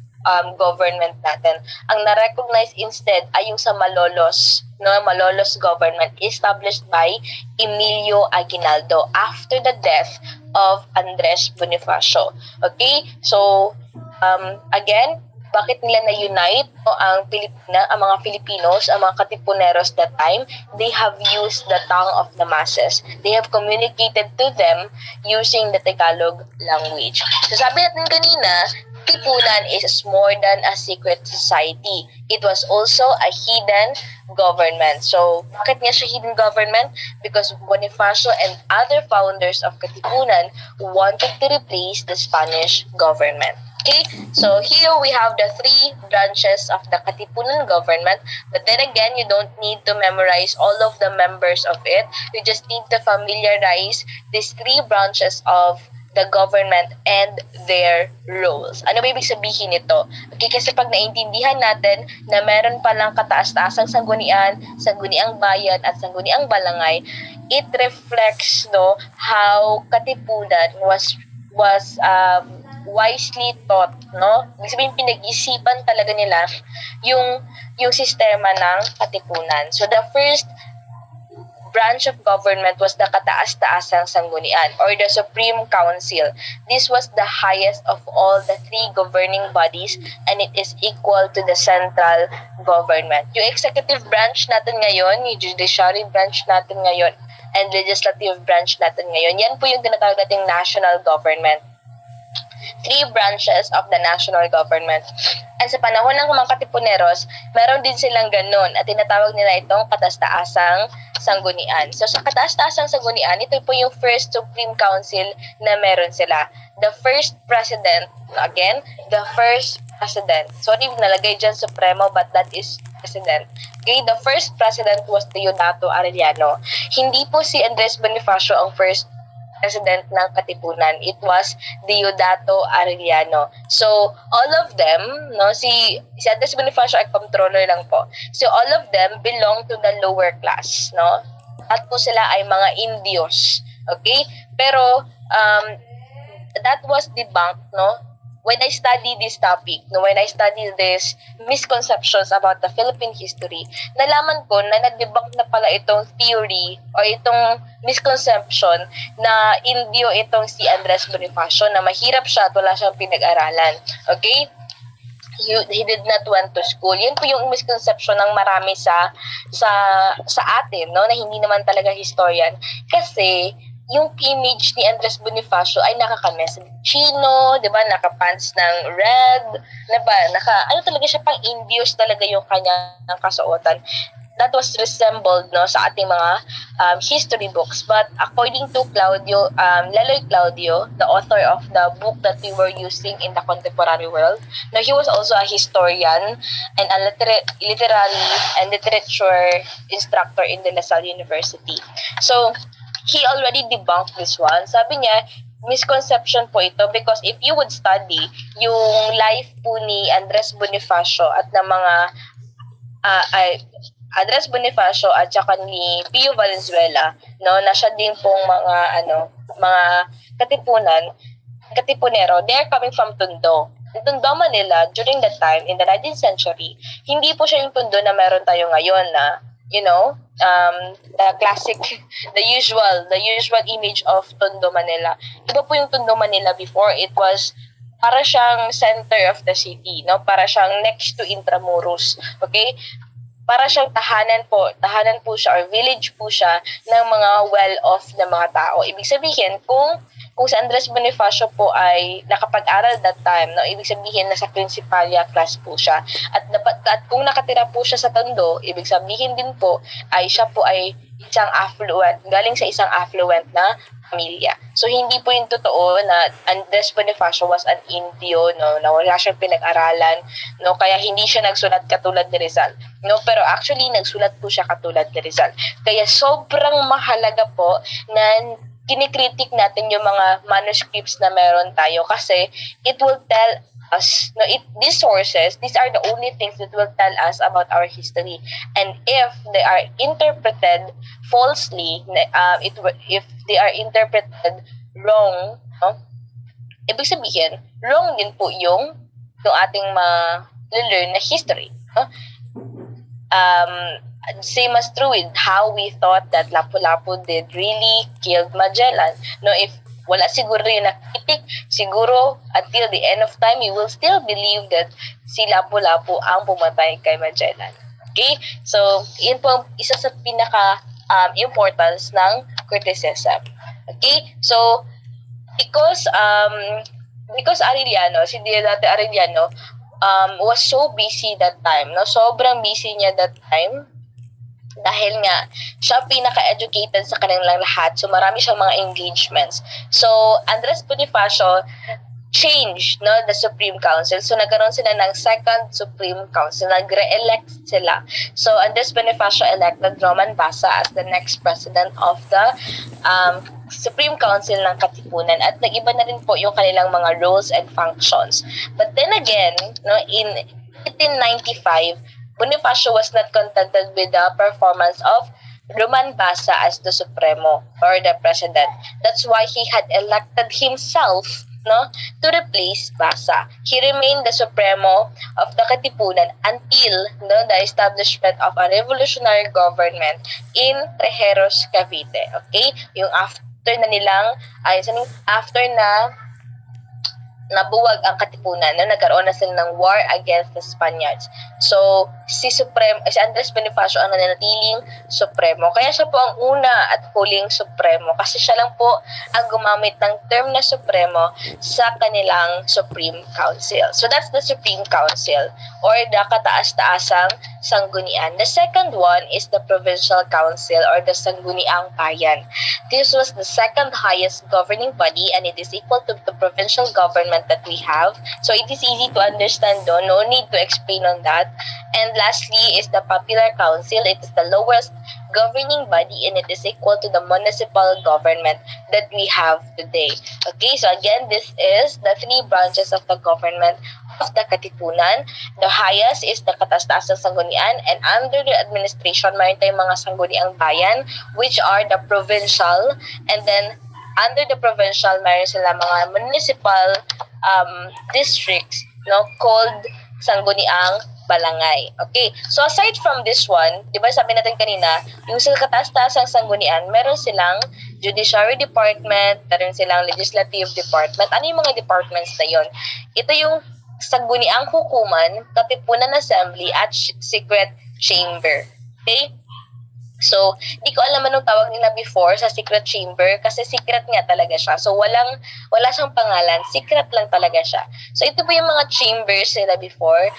government natin. Ang na-recognize instead ay yung sa Malolos, no, Malolos government established by Emilio Aguinaldo after the death of Andres Bonifacio. Okay? So, again, bakit nila na-unite ang mga Filipinos, ang mga Katipuneros that time? They have used the tongue of the masses. They have communicated to them using the Tagalog language. So sabi natin kanina, Katipunan is more than a secret society. It was also a hidden government. So, bakit nga siya hidden government? Because Bonifacio and other founders of Katipunan wanted to replace the Spanish government. Okay, so here we have the three branches of the Katipunan government, but then again, you don't need to memorize all of the members of it. You just need to familiarize these three branches of the government and their roles. Ano ba ibig sabihin nito? Okay, kasi pag naintindihan natin na meron palang kataas-taasang sangguniang bayan at sangguniang balangay, it reflects, no, how Katipunan was wisely taught, no? Ibig sabihin, pinag-isipan talaga nila yung sistema ng Katipunan. So, the first branch of government was the kataas-taasang sanggunian or the Supreme Council. This was the highest of all the three governing bodies and it is equal to the central government. Yung executive branch natin ngayon, yung judiciary branch natin ngayon, and legislative branch natin ngayon, yan po yung tinatawag nating national government. Three branches of the national government. And sa panahon ng mga Katipuneros, meron din silang ganun at tinatawag nila itong kataas-taasang sanggunian. So sa kataas-taasang sanggunian, ito po yung first Supreme Council na meron sila. The first president, again, the first president. Sorry, nalagay dyan Supremo but that is president. Okay, the first president was Deodato Arellano. Hindi po si Andres Bonifacio ang first president ng Katipunan. It was Deodato Arellano. So, all of them, no, si Andres Bonifacio ay controller lang po. So, all of them belong to the lower class, no? At po sila ay mga Indios. Okay? Pero, that was debunked, no? When I study this topic, no, when I study this misconceptions about the Philippine history, nalaman ko na na-debunk na pala itong theory o itong misconception na Indio itong si Andres Bonifacio, na mahirap siya at wala siyang pinag-aralan. Okay? He did not went to school. Yan po yung misconception ng marami sa atin, no, na hindi naman talaga historian. Kasi yung image ni Andres Bonifacio ay nakakames chino, 'di ba? Naka-pants ng red, 'di ba? Ano talaga siya, pang Indios talaga yung kanyang kasuotan. That was resembled, no, sa ating mga history books. But according to Claudio, Leloy Claudio, the author of the book that we were using in the contemporary world, now he was also a historian and a literary and literature instructor in the La Salle University. So he already debunked this one. Sabi niya, misconception po ito because if you would study yung life po ni Andres Bonifacio at ng mga Andres Bonifacio at saka ni Pio Valenzuela, no, na siya din pong mga Katipunero, they're coming from Tondo. Yung Tondo, Manila, during that time, in the 19th century, hindi po siya yung Tondo na meron tayo ngayon na, you know, the classic, the usual image of Tondo, Manila. Iba po yung Tondo, Manila before. It was para siyang center of the city, no? Para siyang next to Intramuros. Okay? Para siyang tahanan po siya or village po siya ng mga well-off na mga tao. Ibig sabihin, kung si Andres Bonifacio po ay nakapag-aral that time, no, ibig sabihin nasa Principalia class po siya. At kung nakatira po siya sa Tondo, ibig sabihin din po ay siya po ay isang affluent, galing sa isang affluent na pamilya. So hindi po yung totoo na Andres Bonifacio was an Indio, no, na wala siyang pinag-aralan, no, kaya hindi siya nagsulat katulad ni Rizal. No, pero actually nagsulat po siya katulad ni Rizal. Kaya sobrang mahalaga po na kinikritik natin yung mga manuscripts na meron tayo kasi it will tell us, no, these sources, these are the only things that will tell us about our history. And if they are interpreted falsely, if they are interpreted wrong, no, ibig sabihin, wrong din po yung ating ma-learn na history. No? Same as true with how we thought that Lapu-Lapu did really killed Magellan. No, if wala siguro yung nakitik, siguro until the end of time, you will still believe that si Lapu-Lapu ang pumatay kay Magellan. Okay? So, yun po isa sa pinaka-importance ng criticism. Okay? So, because Arellano, si Deodato Arellano, was so busy that time, no? Sobrang busy niya that time. Dahil nga, siya pinaka-educated sa kanilang lahat. So, marami siyang mga engagements. So, Andres Bonifacio changed, no, the Supreme Council. So, nagkaroon sila ng second Supreme Council. Nagre-elect sila. So, Andres Bonifacio elected Roman Basa as the next president of the Supreme Council ng Katipunan. At nag-iba na rin po yung kanilang mga roles and functions. But then again, no, in 1895, Bonifacio was not contented with the performance of Roman Basa as the Supremo or the President. That's why he had elected himself no, to replace Basa. He remained the Supremo of the Katipunan until the establishment of a revolutionary government in Trejeros, Cavite. Okay? Yung after na nilang, after na nabuwag ang Katipunan, no, nagkaroon na sila ng war against the Spaniards. So, si Andres Bonifacio ang nananatiling Supremo. Kaya siya po ang una at huling Supremo kasi siya lang po ang gumamit ng term na Supremo sa kanilang Supreme Council. So, that's the Supreme Council or the kataas-taasang sanggunian. The second one is the Provincial Council or the Sangguniang Bayan. This was the second highest governing body and it is equal to the provincial government that we have. So it is easy to understand, no need to explain on that. And lastly is the Popular Council. It is the lowest governing body and it is equal to the municipal government that we have today. Okay, so again, this is the three branches of the government of the Katipunan. The highest is the Kataas-taasang Sanggunian, and under the administration, mayroon tayong mga sangguniang bayan, which are the provincial, and then under the provincial, mayroon sila mga municipal districts, no, called sangguniang balangay. Okay, so aside from this one, di ba sabi natin kanina, yung sa kataas-taasang sanggunian, meron silang judiciary department, meron silang legislative department. Ano yung mga departments na yon? Ito yung sangguniang hukuman, Katipunan Assembly, at Secret Chamber. Okay? So, di ko alam anong tawag nila before sa secret chamber kasi secret nga talaga siya. So, wala siyang pangalan. Secret lang talaga siya. So, ito po yung mga chambers nila before.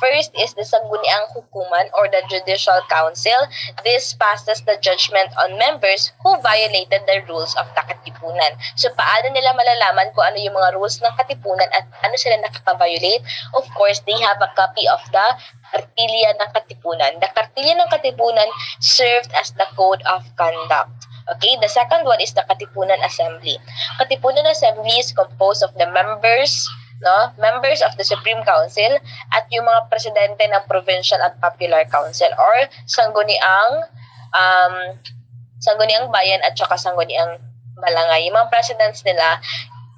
First is the Sangguniang Hukuman or the Judicial Council. This passes the judgment on members who violated the rules of the Katipunan. So, paano nila malalaman kung ano yung mga rules ng Katipunan at ano sila nakaka-violate? Of course, they have a copy of the Kartilya ng Katipunan. The Kartilya ng Katipunan served as the code of conduct. Okay, the second one is the Katipunan Assembly. Katipunan Assembly is composed of the members of the Supreme Council at yung mga presidente ng Provincial at Popular Council or sangguniang bayan at saka sangguniang balangay. Yung mga presidents nila,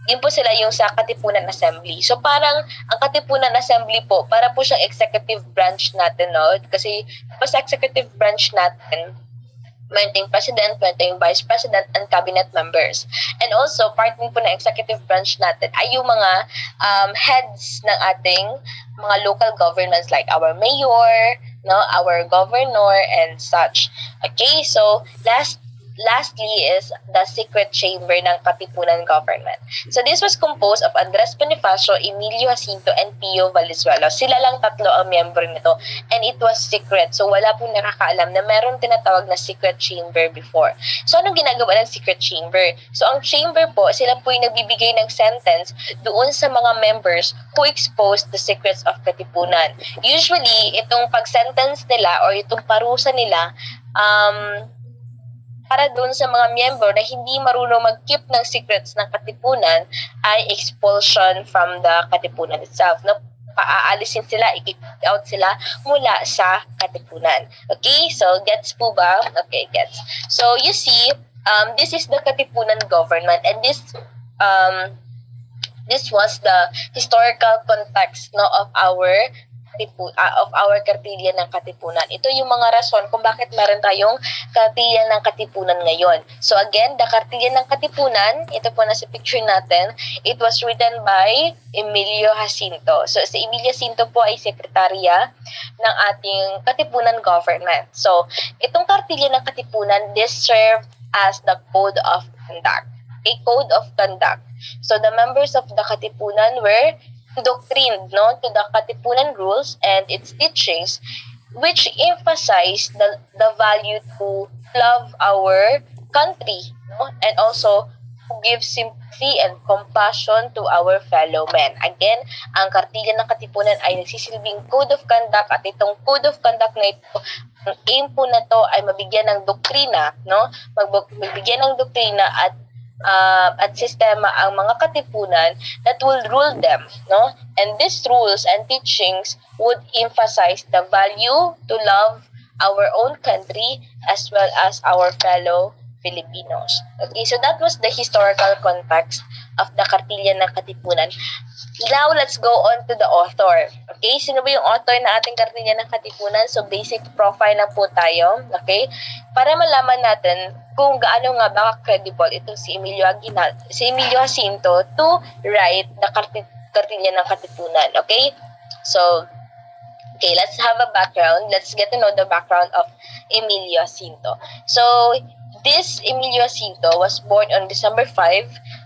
yun po sila yung sa Katipunan Assembly. So parang ang Katipunan Assembly po, para po siyang executive branch natin, no? Kasi sa executive branch natin, meron tayong president, meron tayong vice president, and cabinet members. And also, part din po ng executive branch natin ay yung mga heads ng ating mga local governments like our mayor, no, our governor, and such. Okay, so lastly is the secret chamber ng Katipunan government. So this was composed of Andres Bonifacio, Emilio Jacinto, and Pio Valenzuela. Sila lang tatlo ang miyembro nito and it was secret. So wala pong nakakaalam na meron tinatawag na secret chamber before. So anong ginagawa ng secret chamber? So ang chamber po, sila po yung nagbibigay ng sentence doon sa mga members who exposed the secrets of Katipunan. Usually, itong pag-sentence nila or itong parusa nila, para doon sa mga miyembro na hindi marunong mag-keep ng secrets ng Katipunan ay expulsion from the Katipunan itself. No? Paaalisin sila, i-kick out sila mula sa Katipunan. Okay, so gets po ba? Okay, gets. So you see, this is the Katipunan government and this was the historical context, no, of our Kartilya ng Katipunan. Ito yung mga rason kung bakit meron tayong Kartilya ng Katipunan ngayon. So again, the Kartilya ng Katipunan, ito po na sa picture natin, it was written by Emilio Jacinto. So si Emilio Jacinto po ay sekretarya ng ating Katipunan government. So itong Kartilya ng Katipunan, this served as the code of conduct. A code of conduct. So the members of the Katipunan were doctrined, no, to the Katipunan rules and its teachings, which emphasize the value to love our country, no, and also to give sympathy and compassion to our fellow men. Again, ang Kartilya ng Katipunan ay nagsisilbing code of conduct at itong code of conduct na ito, ang aim po na to ay mabigyan ng doktrina, no, magbigyan ng doktrina at sistema ang mga katipunan that will rule them, no? And these rules and teachings would emphasize the value to love our own country as well as our fellow Filipinos. Okay, so that was the historical context of the Kartilya ng Katipunan. Now, let's go on to the author. Okay, sino ba yung author na ating Kartilya ng Katipunan? So, basic profile na po tayo. Okay, para malaman natin kung gaano nga ba credible itong si Emilio Jacinto to write the Kartilya ng Katipunan. Okay, so, okay, let's have a background. Let's get to know the background of Emilio Jacinto. So, this Emilio Jacinto was born on December 5,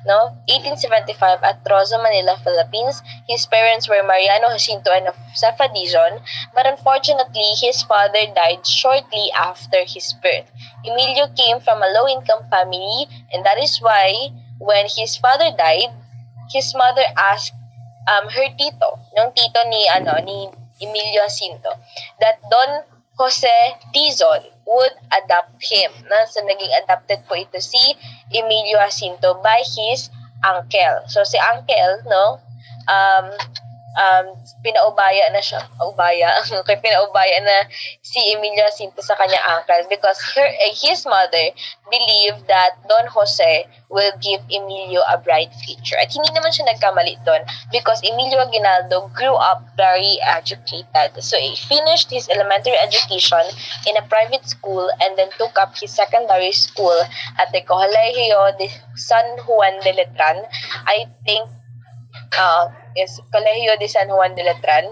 1875 at Rosa, Manila, Philippines. His parents were Mariano Jacinto and Josefa Dizon, but unfortunately, his father died shortly after his birth. Emilio came from a low-income family, and that is why when his father died, his mother asked her tito, nung tito ni Emilio Jacinto, that Don Jose Dizon would adopt him. So, naging adopted po ito si Emilio Jacinto by his uncle. So, si uncle, pinaubaya na siya. Pinaubaya na si Emilio Jacinto sa kanya uncle because his mother believed that Don Jose will give Emilio a bright future. At hindi naman siya nagkamali doon because Emilio Aguinaldo grew up very educated. So, he finished his elementary education in a private school and then took up his secondary school at the Colegio de San Juan de Letran. I think is Colegio de San Juan de Letran.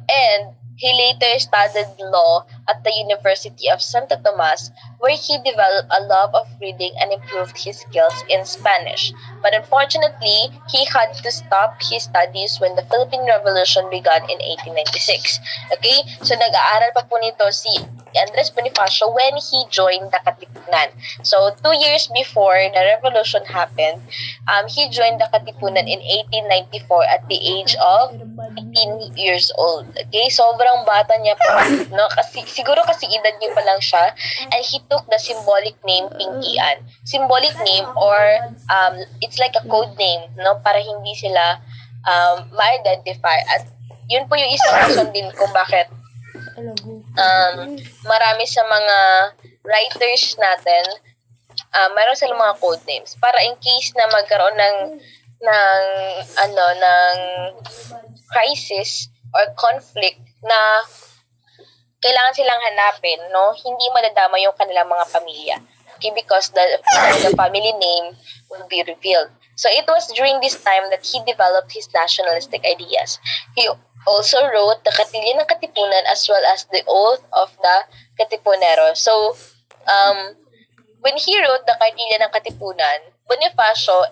And he later studied law at the University of Santo Tomas, where he developed a love of reading and improved his skills in Spanish. But unfortunately, he had to stop his studies when the Philippine Revolution began in 1896. Okay? So, nag-aaral pa po nito si Andres Bonifacio when he joined the Katipunan. So, 2 years before the revolution happened, he joined the Katipunan in 1894 at the age of 18 years old. Okay? Sobrang bata niya pa. Siguro kasi edad niya pa lang siya. And he took the symbolic name Pinkian. Symbolic name or it's like a code name, para hindi sila ma-identify. At yun po yung isang reason din kung bakit marami sa mga writers natin, meron silang mga code names para in case na magkaroon ng crisis or conflict na kailangan silang hanapin, hindi madadama yung kanilang mga pamilya. Okay, because the family name will be revealed. So it was during this time that he developed his nationalistic ideas. He also wrote the Kartilya ng Katipunan as well as the Oath of the Katipunero. So, when he wrote the Kartilya ng Katipunan, Bonifacio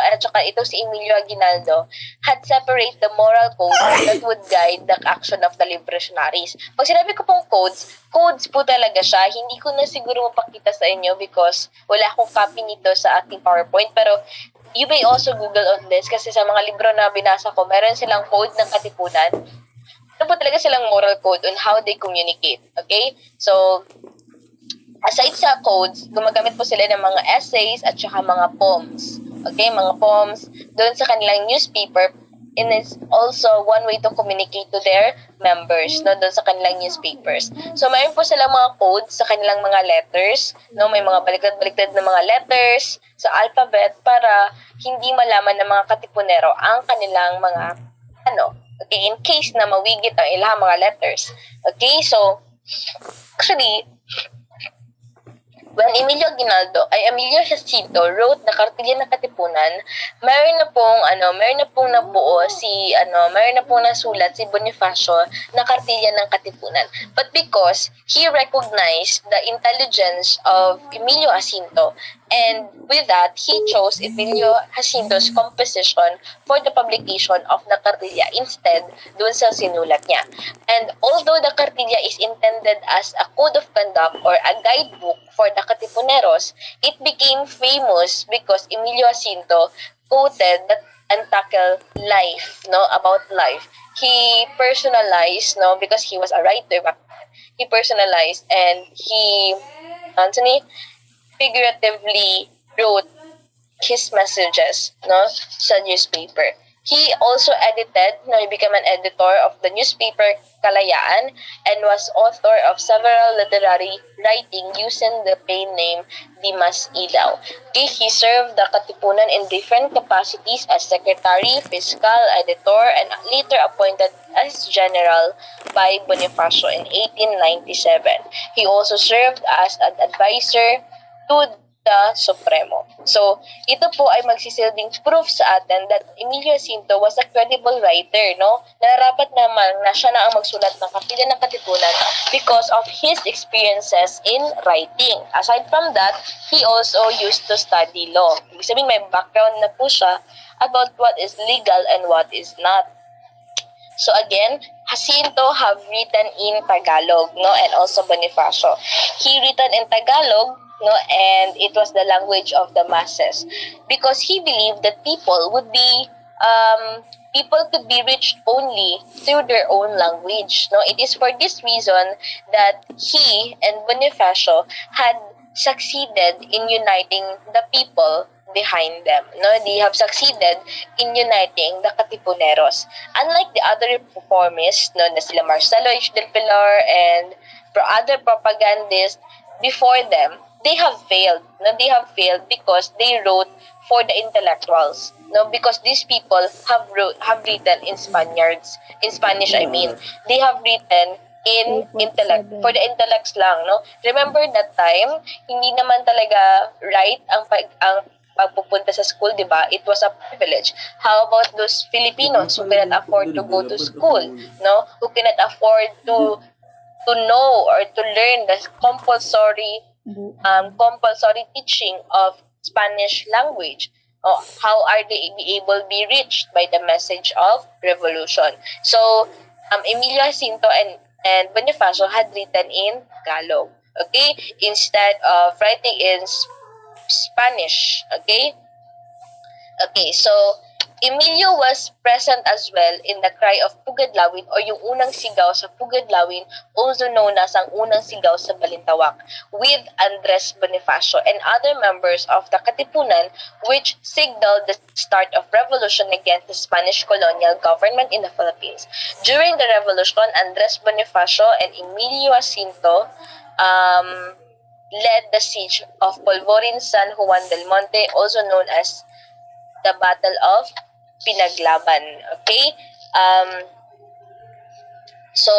at saka ito si Emilio Aguinaldo had separate the moral code that would guide the action of the revolutionaries. Pag sinabi ko pong codes po talaga siya. Hindi ko na siguro mapakita sa inyo because wala akong copy nito sa ating PowerPoint. Pero you may also Google on this kasi sa mga libro na binasa ko, meron silang code ng Katipunan. Ano po talaga silang moral code on how they communicate. Okay? So, aside sa codes, gumagamit po sila ng mga essays at saka mga poems. Okay, mga poems doon sa kanilang newspaper, and it's also one way to communicate to their members, doon sa kanilang newspapers. So, mayroon po sila mga codes sa kanilang mga letters, may mga baliktad-baliktad na mga letters sa alphabet para hindi malaman ng mga Katipunero ang kanilang mga okay, in case na mawigit ang ilang mga letters. Okay, so, actually, when Emilio Jacinto wrote the Kartilya ng Katipunan, meron na pong nasulat si Bonifacio na Kartilya ng Katipunan. But because he recognized the intelligence of Emilio Jacinto, and with that, he chose Emilio Jacinto's composition for the publication of the Kartilya instead dun sa sinulat niya. And although the Kartilya is intended as a code of conduct or a guidebook for the Katipuneros, it became famous because Emilio Jacinto quoted that and tackled life, about life. He personalized, because he was a writer back then. He personalized and he, figuratively wrote his messages, sa newspaper. He also edited, he became an editor of the newspaper Kalayaan and was author of several literary writing using the pen name Dimas Ilaw. Okay, he served the Katipunan in different capacities as secretary, fiscal, editor, and later appointed as general by Bonifacio in 1897. He also served as an advisor to the Supremo. So, ito po ay magsisilbing proof sa atin that Emilio Jacinto was a credible writer, no? Narapat naman na siya na ang magsulat ng Kapilya ng Katipunan because of his experiences in writing. Aside from that, he also used to study law. Ibig sabihin, may background na po siya about what is legal and what is not. So again, Jacinto have written in Tagalog, no, and also Bonifacio. He written in Tagalog, no, and it was the language of the masses because he believed that people could be reached only through their own language. No, it is for this reason that he and Bonifacio had succeeded in uniting the people behind them. No, they have succeeded in uniting the Katipuneros. Unlike the other reformists, no, na sila Marcelo H. del Pilar and other propagandists before them, they have failed. No, they have failed because they wrote for the intellectuals. No, because these people have written in Spanish. I mean, they have written in intellect, for the intellects lang, no? Remember that time, hindi naman talaga right ang pagpupunta sa school, di ba? It was a privilege. How about those Filipinos who cannot afford to go to school, no? Who cannot afford to know or to learn the compulsory teaching of Spanish language? How are they be able to be reached by the message of revolution? So, Emilio Jacinto and Bonifacio had written in Tagalog, okay? Instead of writing in Spanish, okay? Okay, so Emilio was present as well in the cry of Pugadlawin or yung unang sigaw sa Pugadlawin, also known as ang unang sigaw sa Balintawak, with Andres Bonifacio and other members of the Katipunan, which signaled the start of revolution against the Spanish colonial government in the Philippines. During the revolution, Andres Bonifacio and Emilio Jacinto led the siege of Polvorin San Juan del Monte, also known as the Battle of Pinaglaban. Okay? So,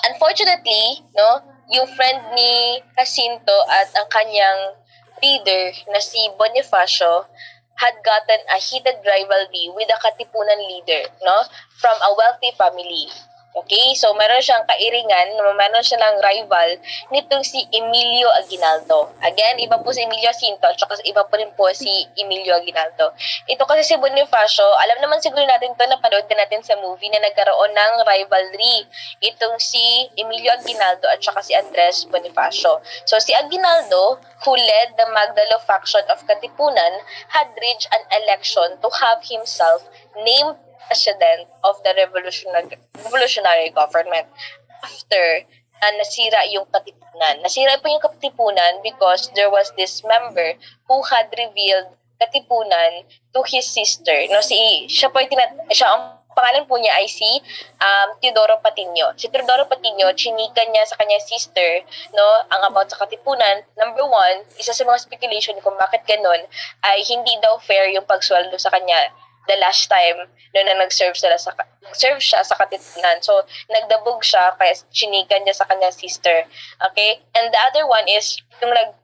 unfortunately, no, yung friend ni Jacinto at ang kanyang leader na si Bonifacio had gotten a heated rivalry with the Katipunan leader, no, from a wealthy family. Okay, so meron siyang kairingan, meron siyang rival nitong si Emilio Aguinaldo. Again, iba po si Emilio Jacinto, at saka iba po rin po si Emilio Aguinaldo. Ito kasi si Bonifacio, alam naman siguro natin to, napanood din natin sa movie na nagkaroon ng rivalry. Itong si Emilio Aguinaldo at saka si Andres Bonifacio. So si Aguinaldo, who led the Magdalo faction of Katipunan, had reached an election to have himself named president of the revolutionary government after nasira yung Katipunan. Nasira po yung Katipunan because there was this member who had revealed Katipunan to his sister. No, siya ang pangalan po niya ay si Teodoro Patiño. Si Teodoro Patiño, chinika niya sa kanyang sister, no, ang about sa Katipunan. Number one, isa sa mga speculation kung bakit ganun ay hindi daw fair yung pagsweldo sa kanya the last time na nag-serve siya sa Katipunan. So, nagdabog siya kaya chinikan niya sa kanyang sister. Okay? And the other one is yung ng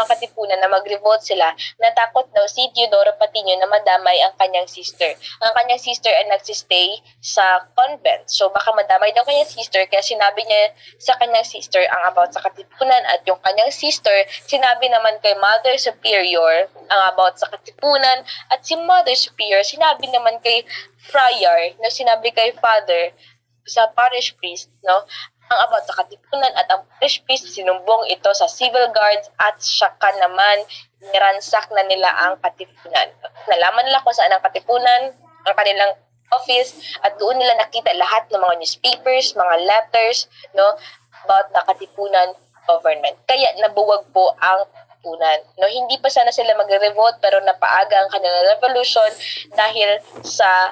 Katipunan na mag-revolt sila, natakot daw si Teodoro Patiño na madamay ang kanyang sister. Ang kanyang sister ay nagsistay sa convent. So, baka madamay daw kanyang sister, kaya sinabi niya sa kanyang sister ang about sa Katipunan at yung kanyang sister, sinabi naman kay Mother Superior ang about sa Katipunan at si Mother Superior, sinabi naman kay Friar, na sinabi kay Father sa parish priest, no, ang about sa Katipunan at ang parish priest sinumbong ito sa civil guards at saka naman niransak na nila ang Katipunan. Nalaman nila kung saan ang Katipunan, ang kanilang office, at doon nila nakita lahat ng mga newspapers, mga letters, no, about the Katipunan government. Kaya nabuwag po ang katipunan. No, hindi pa sana sila magre-revolt pero napaaga ang kanilang revolution dahil sa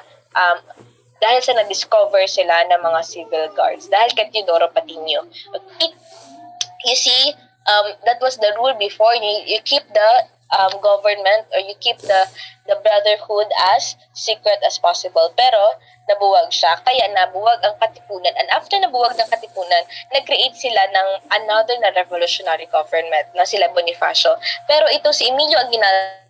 na-discover sila ng mga civil guards dahil kay Teodoro Patino. Okay? You see, that was the rule before. You keep the government or you keep the brotherhood as secret as possible. Pero nabuwag siya. Kaya nabuwag ang Katipunan. And after nabuwag ng Katipunan, nag-create sila ng another na revolutionary government na sila Bonifacio. Pero ito si Emilio Aguinaldo